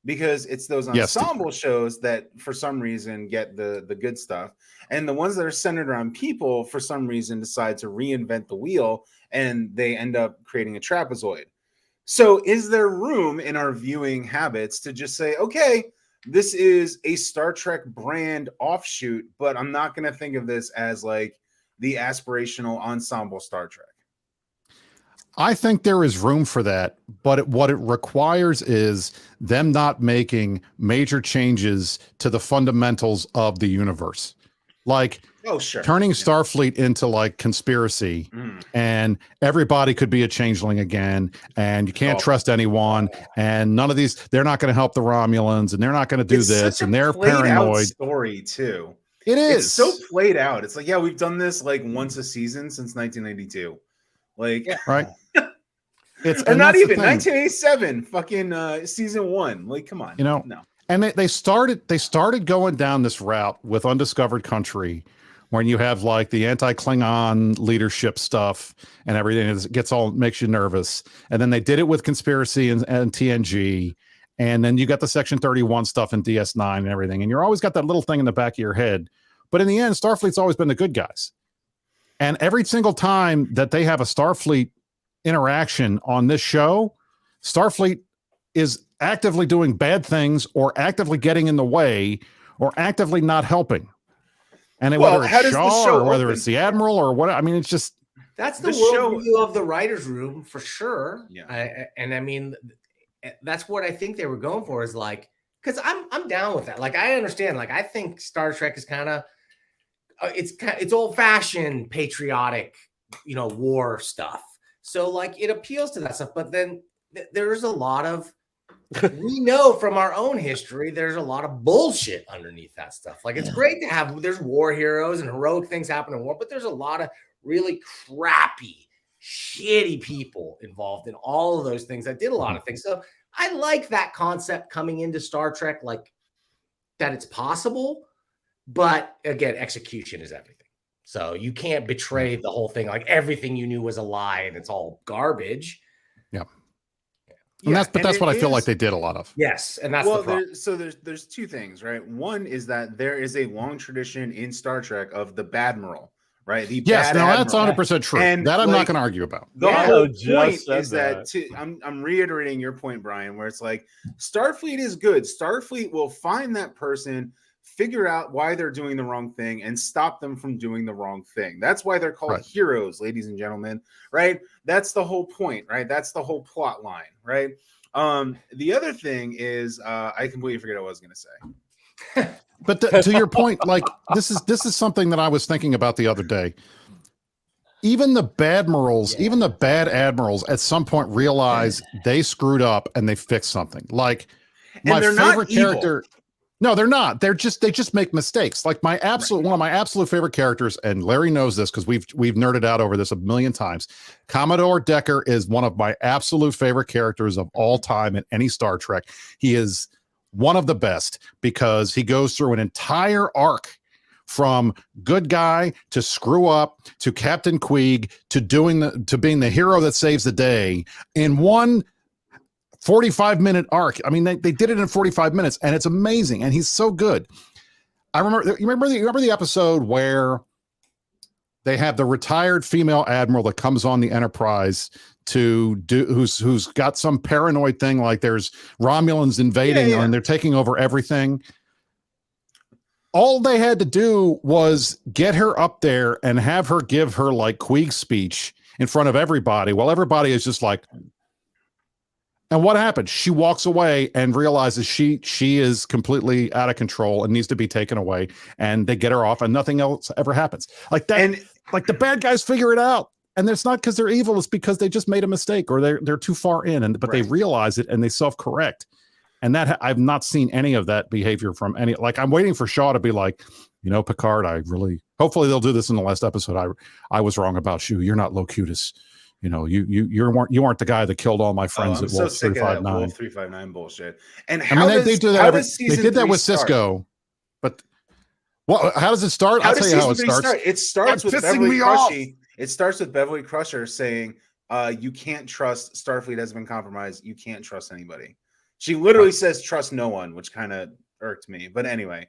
because it's those ensemble shows that for some reason get the good stuff, and the ones that are centered around people for some reason decide to reinvent the wheel and they end up creating a trapezoid. So is there room in our viewing habits to just say, okay, this is a Star Trek brand offshoot, but I'm not going to think of this as like the aspirational ensemble Star Trek? I think there is room for that, but what it requires is them not making major changes to the fundamentals of the universe. Like turning Starfleet into like Conspiracy, and everybody could be a changeling again, and you can't trust anyone, and none of these, they're not going to help the Romulans, and they're not going to do this, and they're paranoid. Story too. It is. It's so played out. It's like, yeah, we've done this like once a season since 1992. Like, right. Or not even 1987, fucking season 1. Like, come on, no. And they started going down this route with Undiscovered Country, when you have like the anti-Klingon leadership stuff and everything. It gets all, makes you nervous. And then they did it with Conspiracy and TNG, and then you got the Section 31 stuff in DS9 and everything. And you're always got that little thing in the back of your head. But in the end, Starfleet's always been the good guys. And every single time that they have a Starfleet interaction on this show, Starfleet is actively doing bad things, or actively getting in the way, or actively not helping. And whether it's Shaw or whether it's the Admiral or what, I mean, it's just, that's the worldview of the writer's room for sure. Yeah. And I mean, that's what I think they were going for, is like, because I'm down with that. Like, I understand. Like, I think Star Trek is kind of it's old fashioned patriotic, war stuff. So like it appeals to that stuff. But then there's a lot of, we know from our own history, there's a lot of bullshit underneath that stuff. Like, it's great to have, there's war heroes and heroic things happen in war, but there's a lot of really crappy, shitty people involved in all of those things that did a lot of things. So I like that concept coming into Star Trek, like that it's possible, but again, execution is everything. So you can't betray the whole thing. Like, everything you knew was a lie and it's all garbage. Yeah. And that's what I feel like they did a lot of. Yes, and that's the problem. There's two things, right? One is that there is a long tradition in Star Trek of the Badmiral, right? That's 100% true. And that I'm not going to argue about. The whole point is that I'm reiterating your point, Brian, where it's like Starfleet is good. Starfleet will find that person, figure out why they're doing the wrong thing, and stop them from doing the wrong thing. That's why they're called heroes, ladies and gentlemen, right? That's the whole point, right? That's the whole plot line, right? The other thing is, I completely forget what I was going to say. But to your point, like this is something that I was thinking about the other day. Even the bad admirals at some point realize they screwed up and they fixed something. Like, my favorite character. No, they're not. They just make mistakes. Like one of my absolute favorite characters, and Larry knows this because we've nerded out over this a million times. Commodore Decker is one of my absolute favorite characters of all time in any Star Trek. He is one of the best because he goes through an entire arc from good guy to screw up to Captain Queeg to being the hero that saves the day in one 45-minute arc. I mean, they did it in 45 minutes, and it's amazing. And he's so good. You remember the episode where they have the retired female admiral that comes on the Enterprise to do, who's got some paranoid thing, like there's Romulans invading and they're taking over everything. All they had to do was get her up there and have her give her like Queeg speech in front of everybody, while everybody is just like. And what happens? She walks away and realizes she is completely out of control and needs to be taken away. And they get her off, and nothing else ever happens. Like that. And like the bad guys figure it out, and it's not because they're evil; it's because they just made a mistake, or they're too far in, but they realize it and they self-correct. And that I've not seen any of that behavior from any. Like, I'm waiting for Shaw to be like, Picard, hopefully they'll do this in the last episode. I was wrong about you. You're not Locutus. You weren't the guy that killed all my friends at Wolf 359. Wolf 359 bullshit. And they did that with Cisco, but Well, how does it start? I'll tell you how it starts. It starts That's with pissing Beverly me off. Crusher. It starts with Beverly Crusher saying, "You can't trust. Starfleet has been compromised. You can't trust anybody." She literally says, "Trust no one," which kind of irked me. But anyway,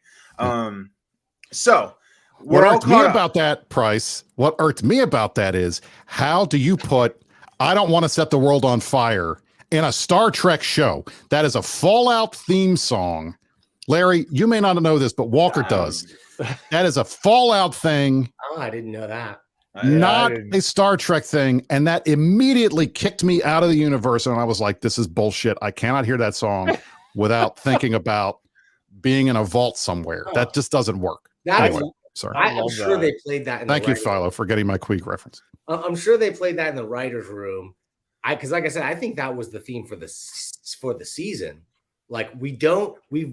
so what irked me about that, Price? What irked me about that is how do you put "I don't want to set the world on fire" in a Star Trek show? That is a Fallout theme song. Larry, you may not know this, but Walker does. That is a Fallout thing. Oh, I didn't know that. Not a Star Trek thing. And that immediately kicked me out of the universe. And I was like, this is bullshit. I cannot hear that song without thinking about being in a vault somewhere. That just doesn't work. Anyway, sorry. I'm sure they played that in Thank you, Philo, for getting my Queeg reference. I'm sure they played that in the writer's room. Because like I said, I think that was the theme for the season. Like we've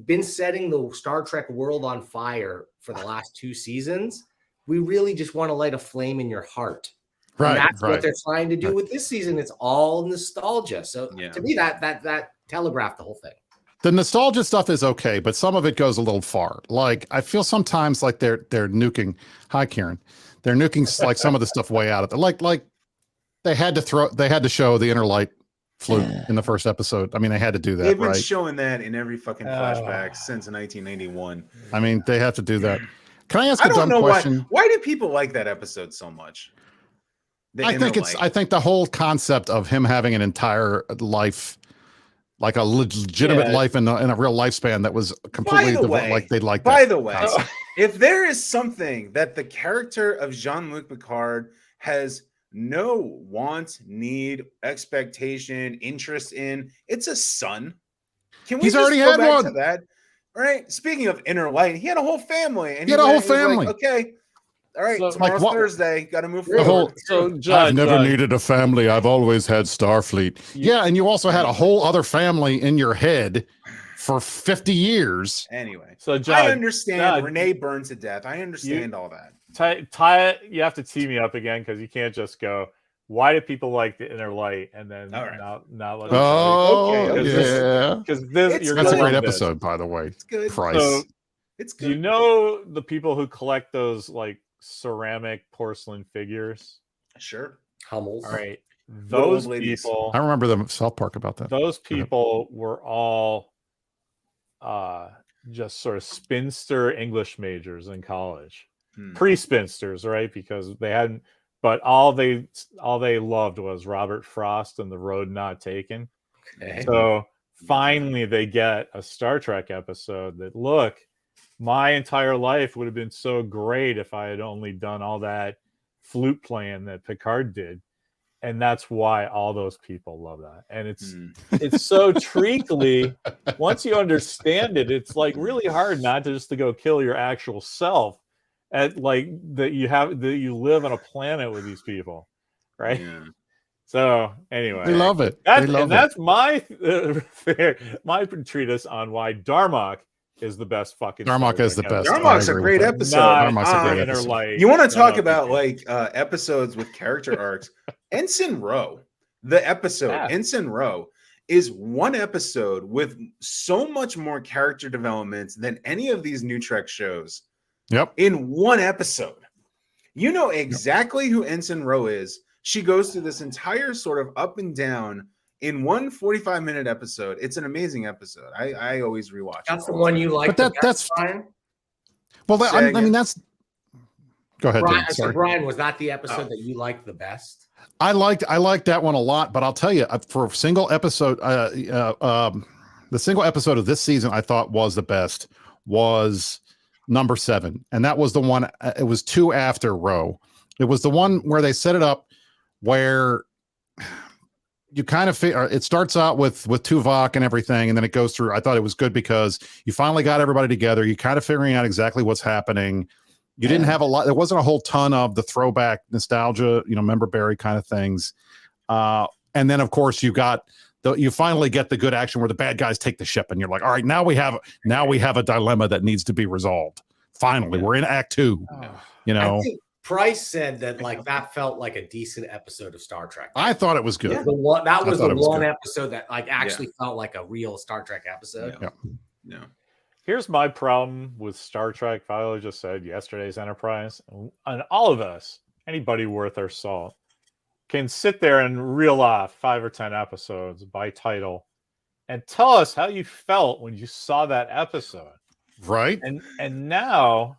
been setting the Star Trek world on fire for the last 2 seasons. We really just want to light a flame in your heart. Right. And that's what they're trying to do with this season. It's all nostalgia. So to me, that telegraphed the whole thing. The nostalgia stuff is okay, but some of it goes a little far. Like I feel sometimes like they're nuking. Hi, Karen. They're nuking like some of the stuff way out of it. Like they had to show the inner light flute in the first episode. I mean, they had to do that. They've been showing that in every fucking flashback since 1981. I mean, they have to do that. Can I ask a dumb question? Why do people like that episode so much? I think the whole concept of him having an entire life, like a legitimate life in a real lifespan that was completely like they like. By the way, if there is something that the character of Jean-Luc Picard has no want, need, expectation, interest in, it's a son. Can we already had one to that? Right. Speaking of inner light, he had a whole family, and he had a whole family. Like, okay, all right. So, tomorrow's Thursday. Got to move forward. I've never needed a family. I've always had Starfleet. Yeah, and you also had a whole other family in your head for 50 years. Anyway, so I understand. Renee burned to death. I understand all that. Tie it. You have to tee me up again because you can't just go, why do people like the inner light and then not let it because that's a great episode, by the way. It's good. Price. So, it's good. Do you know the people who collect those like ceramic porcelain figures? Sure. Hummels. All right. Those people, I remember them at South Park about that. Those people were all just sort of spinster English majors in college. Pre-spinsters, right? Because they hadn't, but all they loved was Robert Frost and The Road Not Taken. Okay. So finally they get a Star Trek episode that, look, my entire life would have been so great if I had only done all that flute playing that Picard did. And that's why all those people love that. And it's so treacly. Once you understand it, it's like really hard not to go kill your actual self. At like that you live on a planet with these people, right? Yeah. So anyway, they love it. That's my treatise on why Darmok is the best fucking. Darmok is the best. Darmok's a great episode. Darmok's a great episode. You want to talk about like episodes with character arcs? Ensign Rowe, the episode Ensign Rowe is one episode with so much more character development than any of these new Trek shows. Yep. In one episode, you know exactly who Ensign Rowe is. She goes through this entire sort of up and down in one 45-minute episode. It's an amazing episode. I always rewatch. That's the one you like. But that's Brian. Well, I mean, that's. Go ahead, Brian. So Brian, was that the episode that you liked the best? I liked that one a lot, but I'll tell you, for a single episode, the single episode of this season I thought was the best was number 7, and that was the one. It was 2 after Row. It was the one where they set it up where you kind of it starts out with Tuvok and everything, and then it goes through. I thought it was good because you finally got everybody together. You kind of figuring out exactly what's happening. You didn't have a lot. There wasn't a whole ton of the throwback nostalgia, member berry kind of things. And then of course you finally get the good action where the bad guys take the ship, and you're like, all right, now we have a dilemma that needs to be resolved. Finally, we're in Act 2. I think Price said that that felt like a decent episode of Star Trek. I thought it was good. Yeah. That was the one episode that actually felt like a real Star Trek episode. Yeah. Here's my problem with Star Trek. Viola just said yesterday's Enterprise, and all of us, anybody worth our salt, can sit there and reel off 5 or 10 episodes by title and tell us how you felt when you saw that episode. Right. And now,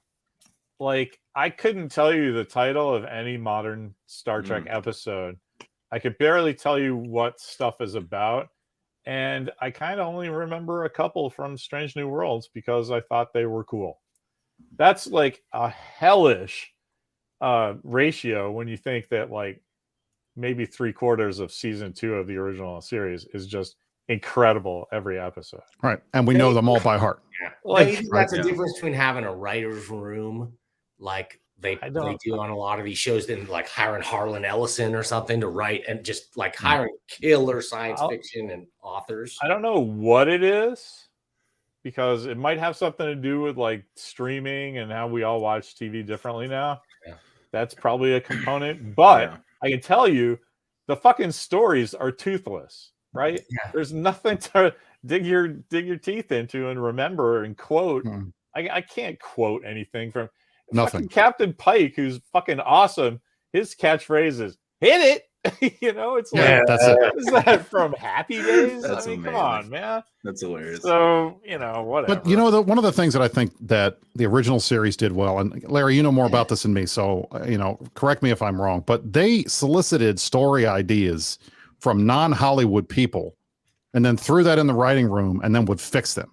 like, I couldn't tell you the title of any modern Star Trek episode. I could barely tell you what stuff is about. And I kind of only remember a couple from Strange New Worlds because I thought they were cool. That's like a hellish ratio when you think that like maybe 3/4 of season 2 of the original series is just incredible every episode. Right. And we know them all by heart. Yeah. Like, you think that's the difference between having a writer's room like they do on a lot of these shows than like hiring Harlan Ellison or something to write and just like hiring killer science fiction and authors. I don't know what it is because it might have something to do with like streaming and how we all watch TV differently now. Yeah. That's probably a component, but I can tell you the fucking stories are toothless, right? Yeah. There's nothing to dig your teeth into and remember and quote. I can't quote anything from nothing. Captain Pike, who's fucking awesome. His catchphrase is "hit it." It's like, that's it. Is that from Happy Days? That's come amazing. on, man. That's hilarious. So, whatever. But one of the things that I think that the original series did well, and Larry, you know more about this than me, so correct me if I'm wrong, but they solicited story ideas from non-Hollywood people and then threw that in the writing room and then would fix them,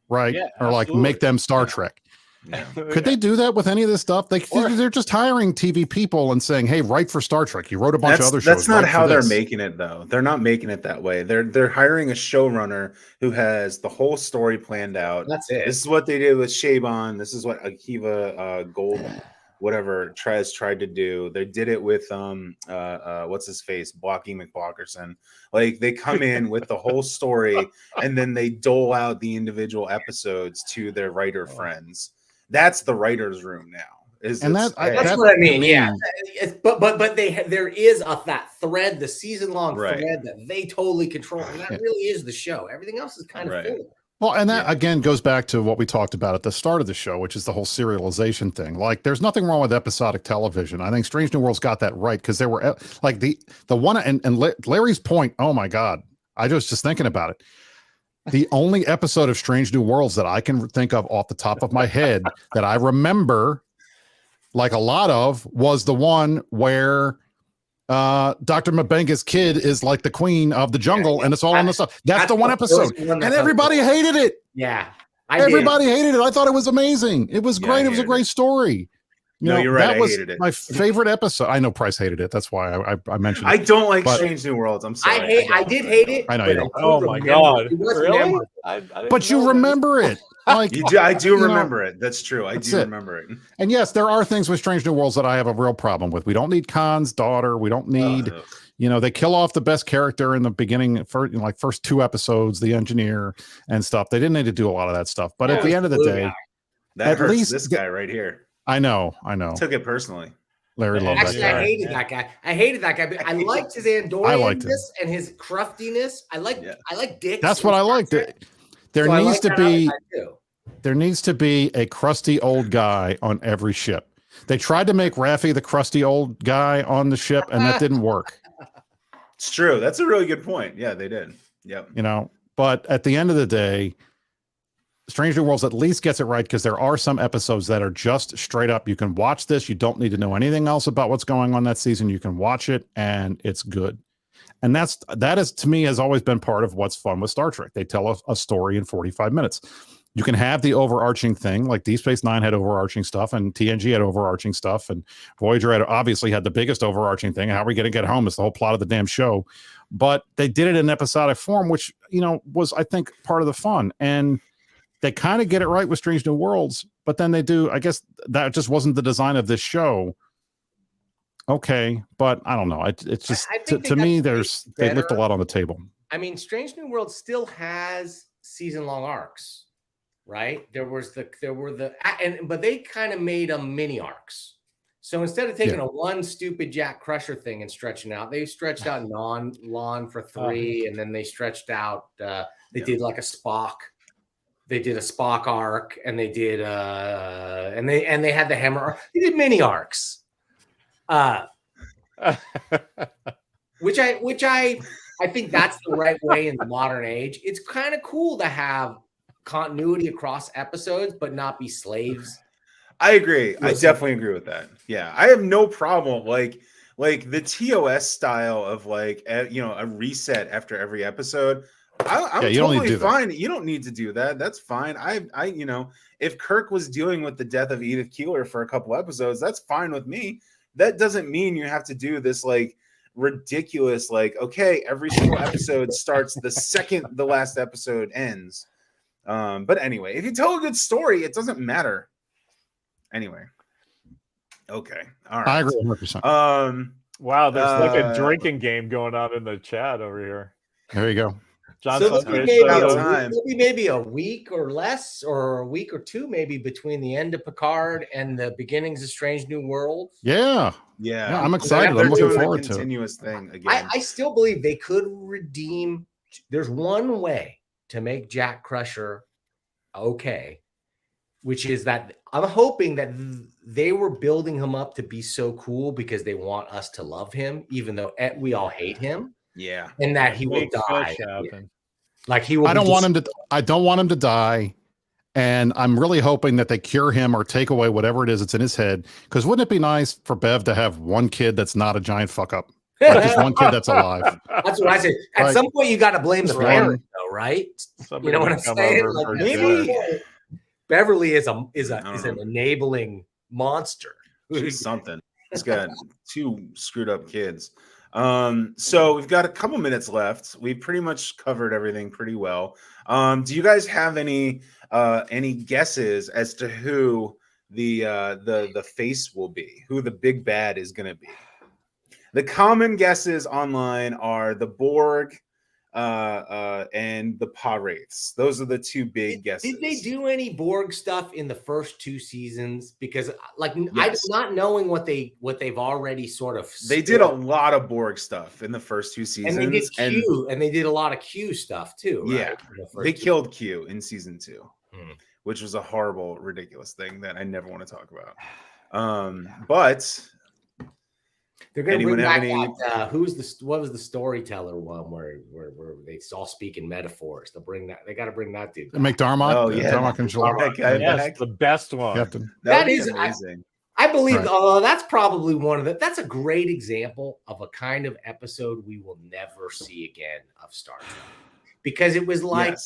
right? Yeah, or like make them Star Trek. Yeah. Could they do that with any of this stuff? They're just hiring TV people and saying, "Hey, write for Star Trek. You wrote a bunch of other shows." That's not how they're making it, though. They're not making it that way. They're hiring a showrunner who has the whole story planned out. That's it. This is what they did with Shaban. This is what Akiva Gold, whatever, tried to do. They did it with what's his face, Blocky McBlockerson. Like they come in with the whole story and then they dole out the individual episodes to their writer friends. That's the writer's room now. That's what I mean. Yeah, but there is that thread, the season long thread that they totally control, and that really is the show. Everything else is kind of full. Well, and that again goes back to what we talked about at the start of the show, which is the whole serialization thing. Like, there's nothing wrong with episodic television. I think Strange New Worlds got that right because there were like the one and Larry's point. Oh my God, I was just thinking about it. The only episode of Strange New Worlds that I can think of off the top of my head that I remember, like a lot of, was the one where Dr. M'Benga's kid is like the queen of the jungle, and it's all on the stuff. That's the one episode, and everybody hated it. Yeah, everybody hated it. I thought it was amazing. It was great. It was a great story. You're right. That was hated it. My favorite episode. I know Price hated it. That's why I mentioned it. I don't like Strange New Worlds. I'm sorry. I did hate it. I know you don't. Oh my God. Really? But you remember it. Like I do remember it. That's true. I do remember it. And yes, there are things with Strange New Worlds that I have a real problem with. We don't need Khan's daughter. We don't need, they kill off the best character in the beginning, first 2 episodes, the engineer and stuff. They didn't need to do a lot of that stuff. But at the end of the day, that hurts this guy right here. I know. I took it personally. Larry loved that guy. I hated that guy. But I liked his Andorianness and his cruftiness. I like Dick. That's what I liked. There needs to be a crusty old guy on every ship. They tried to make Raffi the crusty old guy on the ship, and that didn't work. It's true. That's a really good point. Yeah, they did. Yep. But at the end of the day, Strange New Worlds at least gets it right because there are some episodes that are just straight up. You can watch this. You don't need to know anything else about what's going on that season. You can watch it and it's good. And that is to me has always been part of what's fun with Star Trek. They tell a story in 45 minutes. You can have the overarching thing, like Deep Space Nine had overarching stuff and TNG had overarching stuff. And Voyager obviously had the biggest overarching thing. How are we going to get home? It's the whole plot of the damn show. But they did it in episodic form, which, was, I think, part of the fun. And they kind of get it right with Strange New Worlds, but then they do. I guess that just wasn't the design of this show. Okay, but I don't know. It's just to me, they left a lot on the table. I mean, Strange New World still has season-long arcs, right? But they kind of made them mini arcs. So instead of taking a one stupid Jack Crusher thing and stretching out, they stretched out Lon for 3, and then they stretched out. They did like a Spock they did a Spock arc, and they did and they had the Hammer arc. They did mini arcs, which I think that's the right way in the modern age. It's kind of cool to have continuity across episodes, but not be slaves. I agree. I definitely agree with that. Yeah, I have no problem like the TOS style of like a reset after every episode. I'm totally fine. You don't need to do that. That's fine. I if Kirk was dealing with the death of Edith Keeler for a couple episodes, that's fine with me. That doesn't mean you have to do this like ridiculous like okay, every single episode starts the second the last episode ends. But anyway, if you tell a good story, it doesn't matter. Anyway, okay, all right. I agree 100%. Wow, there's like a drinking game going on in the chat over here. There you go. So maybe a week or less, or a week or two, maybe between the end of Picard and the beginnings of Strange New Worlds. Yeah, I'm excited. I'm looking forward to it. Continuous thing again. I still believe they could redeem. There's one way to make Jack Crusher okay, which is that I'm hoping that they were building him up to be so cool because they want us to love him, even though we all hate him. Yeah, and that he will die. Like he will. I don't want him to die, and I'm really hoping that they cure him or take away whatever it is that's in his head. Because wouldn't it be nice for Bev to have one kid that's not a giant fuck up, like just one kid that's alive? That's what I said. At some point, you got to blame the parent, though, right? You know what I'm saying? Like, maybe Beverly is an enabling monster. She's something. He's got 2 screwed up kids. So we've got a couple minutes left. We've pretty much covered everything pretty well. Do you guys have any guesses as to who the face will be, who the big bad is going to be? The common guesses online are the Borg and the Pa-wraiths. Those are the 2 big guesses. Did they do any Borg stuff in the first 2 seasons? Because not knowing what they've already sort of they did a lot of Borg stuff in the first 2 seasons, and they did Q, and they did a lot of Q stuff too. Right? Yeah, they killed Q in season 2, which was a horrible, ridiculous thing that I never want to talk about. But they're going to bring back that, what was the storyteller one where they all speak in metaphors? They'll bring that. They got to bring that dude back. McDermott. Oh yeah, yes, the best one. That is amazing. I believe. Right. That's probably that's a great example of a kind of episode we will never see again of Star Trek, because it was like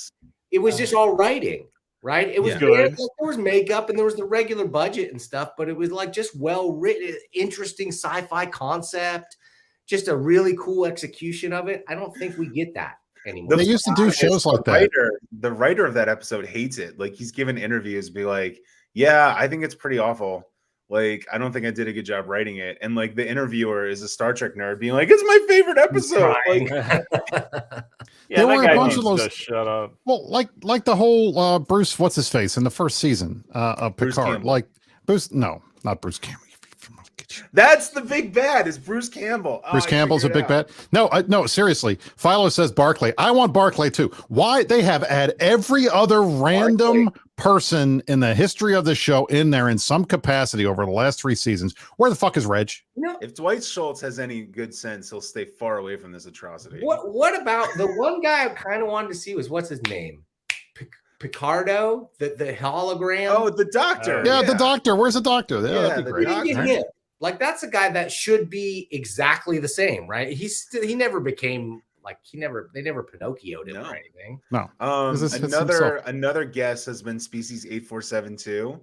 it was just all writing. Right, it was good. There was makeup and there was the regular budget and stuff, but it was like just well written, interesting sci-fi concept, just a really cool execution of it. I don't think we get that anymore. They used to do shows like that. The writer of that episode hates it. Like he's given interviews, be like, "Yeah, I think it's pretty awful. Like I don't think I did a good job writing it." And like the interviewer is a Star Trek nerd, being like, "It's my favorite episode." Like, there were a bunch of those. Shut up. Well, like the whole Bruce, what's his face in the first season of Picard, like Bruce. No, not Bruce Campbell. That's the big bad. Is Bruce Campbell? Bruce Campbell's a big bad. No, seriously. Philo says Barclay. I want Barclay too. Why they have had every other random person in the history of the show in there in some capacity over the last 3 seasons? Where the fuck is Reg? If Dwight Schultz has any good sense, he'll stay far away from this atrocity. What about the one guy I kind of wanted to see was what's his name? Picardo, the hologram. Oh, the doctor. Yeah, the doctor. Where's the doctor? Yeah, the doctor. Like that's a guy that should be exactly the same, right? He never became like they never Pinocchio'd him or anything. No. Another guess has been Species 8472.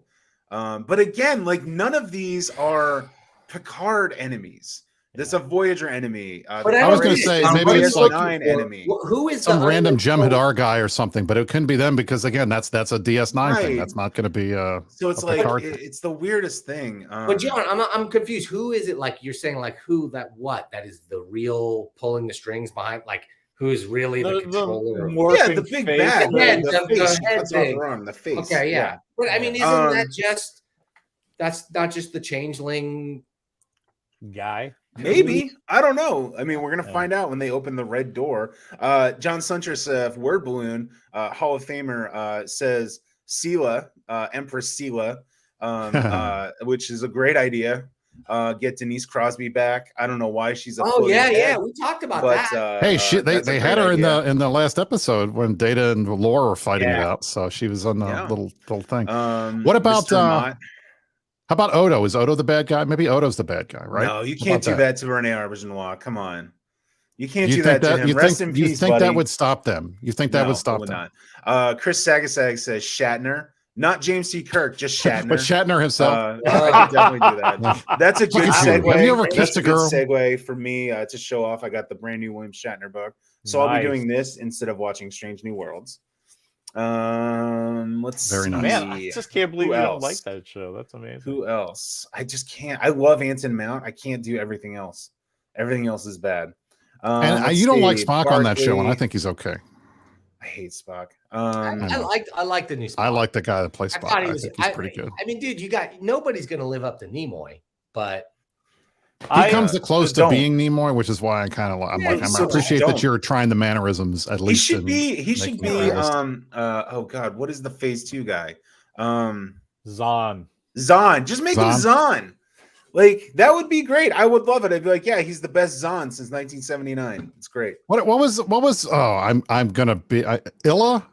But again, like none of these are Picard enemies. There's a Voyager enemy. But I was going to say maybe it's like 9 enemy. Who is some random Jem'Hadar guy or something? But it couldn't be them because again, that's a DS9 thing. That's not going to be so it's like it's the weirdest thing. But John, I'm confused. Who is it? Like you're saying, like who that is the real pulling the strings behind? Like who's really the controller? The big bad. The face. Okay, yeah. But I mean, isn't that just that's not just the changeling guy? Maybe. I don't know. I mean, we're gonna Yeah. find out when they open the red door. John Suntress, Word Balloon, Hall of Famer, says Sela, Empress Sela, which is a great idea. Get Denise Crosby back. I don't know why she's a Oh yeah, floating yeah, head, we talked about but that. Hey, they that's a had great her idea. in the last episode when Data and Lore were fighting it Yeah. out, so she was on the Yeah. little thing. What What about Mr. Mott? how about Odo? Is Odo the bad guy? Maybe Odo's the bad guy, right? No, you How can't about do that to Rene Auberginois. Come on. You can't You do think that to that him. you Rest think in you peace, think buddy. that would stop them? You think that No, would it stop would them? not. Chris Sagasag says Shatner, not James T. Kirk, just Shatner. But Shatner himself. I could definitely do that. That's a good Look at you. segue. Have you ever That's kissed a a good girl? segue for me to show off. I got the brand new William Shatner book, so I'll be Nice. doing this instead of watching Strange New Worlds. Let's Very see. nice. Man, I just can't believe Who you don't else? like that show. That's amazing. Who else? I just can't. I love Anson Mount. I can't do everything else. Everything else is bad. And Let's you don't like see. Spock on that show, and I Barkley. think he's okay. I hate Spock. I like the new. I Spock. like the guy that plays I Spock. thought I he was. think he's pretty good. I mean, dude, nobody's gonna live up to Nimoy, but He comes the close to don't. being Nimoy, which is why I'm kind of I'm Yeah, like I so appreciate don't. that you're trying the mannerisms at He least. should be. He should making be. it realistic. Oh God, what is the Phase 2 guy? Zahn. Zahn. Just make him Zahn. Like that would be great. I would love it. I'd be like, yeah, he's the best Zahn since 1979. It's great. What was? Oh, I'm gonna be Illa.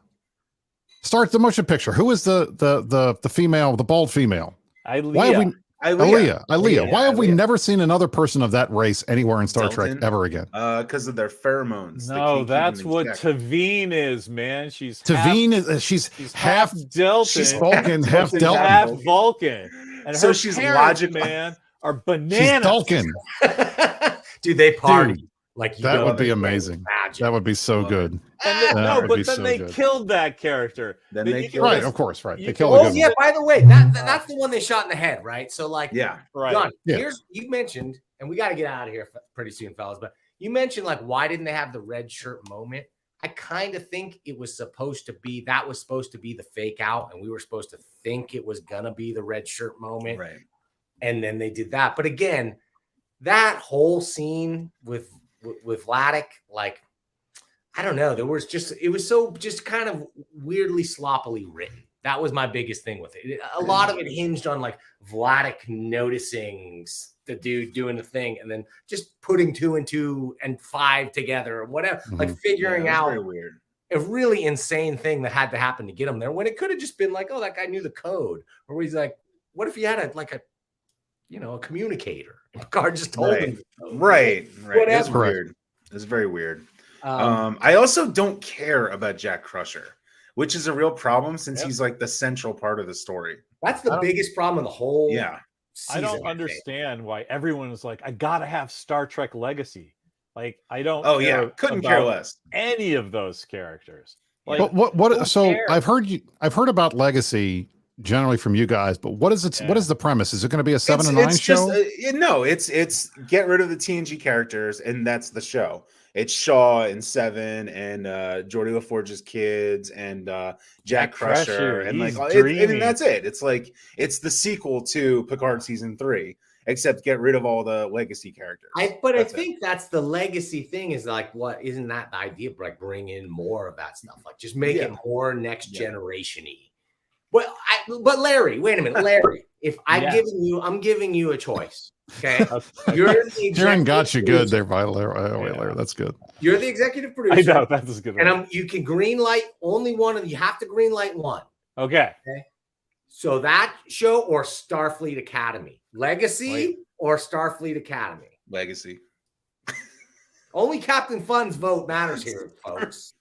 Start the motion picture. Who is the female, the bald female? Why have we? Aaliyah. Why have we never seen another person of that race anywhere in Star Trek ever again? Because of their pheromones. No, that's what Tavine is, man. Tavine she's half Delta. She's Vulcan, half Delta. Half Vulcan. And So her she's parents, logical. man, are She's bananas. Vulcan. dude, they party. Dude, Like you that know, would be they amazing. imagine. That would be so good. And That would be then so they good. killed that character. Then But they you killed can Right, listen- of course, right. They you killed can- a Oh good yeah, one. by the way, that's the one they shot in the head, right? So like, Yeah. Right. John, Yeah. here's you mentioned, and we got to get out of here pretty soon, fellas. But you mentioned like, why didn't they have the red shirt moment? I kind of think it was supposed to be the fake out, and we were supposed to think it was gonna be the red shirt moment, Right. and then they did that. But again, that whole scene with Vladik, like, I don't know, it was so just kind of weirdly sloppily written. That was my biggest thing with it. A lot of it hinged on like Vladik noticing the dude doing the thing and then just putting 2 and 2 and 5 together or whatever, like figuring out very weird. a really insane thing that had to happen to get him there when it could have just been like, oh, that guy knew the code. Or he's like, what if he had a communicator? Picard just told him. Right. It's Whatever. weird. It's very weird. I also don't care about Jack Crusher, which is a real problem since he's like the central part of the story. That's the biggest problem in the whole season. I don't understand why everyone is like, I gotta have Star Trek Legacy. Like, I don't. Couldn't care less. Any of those characters. Like, But what? who So cares? I've heard about Legacy generally from you guys, but what is it? What is the premise? Is it going to be a 7 to 9 show? No, it's get rid of the TNG characters, and that's the show. It's Shaw and Seven and Geordie LaForge's kids and Jack Crusher and like and that's it. It's like it's the sequel to Picard season 3, except get rid of all the legacy characters. I think that's the legacy thing. Is like, what isn't that the idea? Like, bring in more of that stuff. Like, just make it more next generation-y. But Larry, wait a minute, Larry. If I'm giving you a choice. Okay, you're the Darren got you good there, by Larry. That's good. You're the executive producer. I know that's good. And you can green light only one of you have to green light one. Okay. So that show or Starfleet Academy, Legacy or Starfleet Academy, Legacy. Only Captain Fun's vote matters here, folks.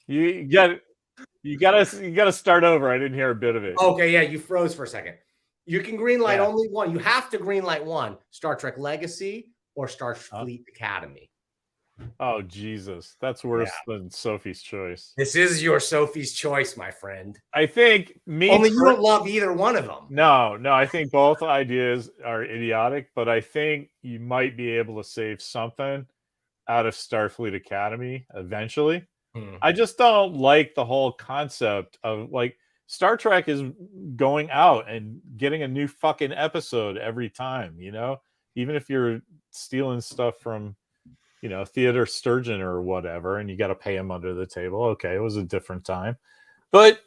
You gotta start over. I didn't hear a bit of it. Okay, yeah, you froze for a second. You can green light only one. You have to green light one: Star Trek Legacy or Starfleet Academy. Oh Jesus, that's worse than Sophie's Choice. This is your Sophie's Choice, my friend. I think only you don't love either one of them. No, I think both ideas are idiotic, but I think you might be able to save something out of Starfleet Academy eventually. I just don't like the whole concept of like Star Trek is going out and getting a new fucking episode every time, you know? even if you're stealing stuff from, Theodore Sturgeon or whatever, and you got to pay him under the table. Okay, it was a different time. But,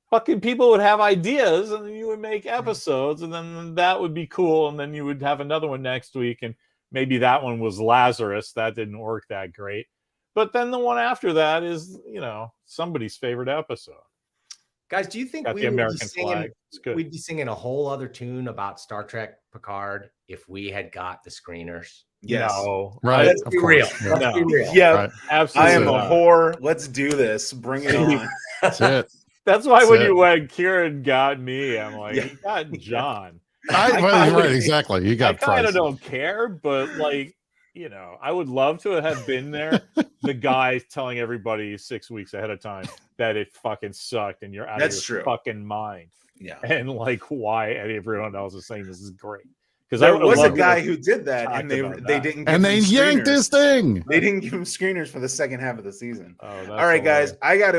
fucking people would have ideas, and then you would make episodes, and then that would be cool, and then you would have another one next week, and maybe that one was Lazarus. That didn't work that great. But then the one after that is, somebody's favorite episode. Guys, do you think Got we the would be American singing? flag. It's good. We'd be singing a whole other tune about Star Trek Picard if we had got the screeners. Yes. No. Right. Let's of be course. real. Yeah. Let's be real. Yeah, Right. Absolutely. I am a not. whore. Let's do this. Bring it on. That's it. That's why That's when it. when Kieran got me, I'm like, Yeah. you got John. Right, exactly. You I got kind Price. of don't care, but I would love to have been there. The guy telling everybody 6 weeks ahead of time that it fucking sucked and you're out That's of your true. fucking mind. Yeah. And why everyone else is saying this is great. Because There was a guy who did that, talked and they about they that. didn't. And give they him yanked screeners. this thing. They didn't give him screeners for the second half of the season. Oh, that's All right, guys, hilarious. I got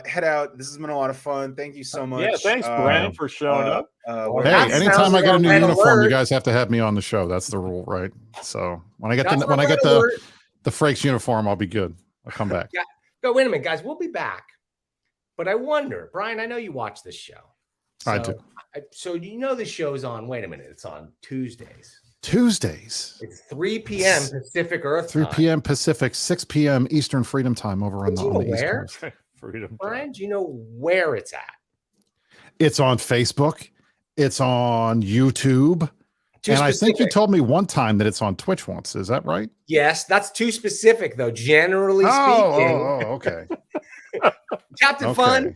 to head out. This has been a lot of fun. Thank you so much. Yeah, thanks, Brandon, for showing up. Hey, That anytime sounds I get a new like a red uniform, alert. you guys have to have me on the show. That's the rule, right? So when I get That's the when I my get red alert. the Frakes uniform, I'll be good. I'll come back. Go, wait a minute, guys. We'll be back. But I wonder, Brian, I know you watch this show. I do. So the show's on, wait a minute, it's on Tuesdays. Tuesdays, It's 3 p.m. Pacific Earth 3 time. p.m. Pacific, 6 p.m. Eastern Freedom Time over on Do the, you on the know East where? Coast. Freedom. Brian, do you know where it's at? It's on Facebook. It's on YouTube. Too And I think you specific. told me one time that it's on Twitch once. Is that right? Yes, that's too specific, though. Generally speaking, Okay. Captain Fun. Okay.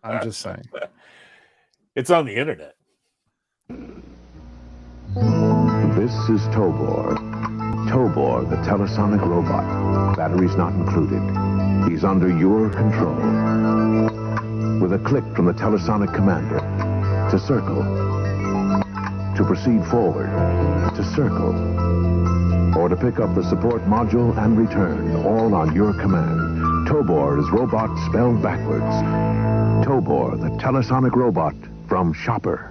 I'm just saying. It's on the internet. This is Tobor. Tobor, the telasonic robot. Batteries not included. He's under your control. With a click from the telasonic commander, to circle. To proceed forward, to circle. Or to pick up the support module and return, all on your command. Tobor is robot spelled backwards. Tobor, the telasonic robot from Shopper.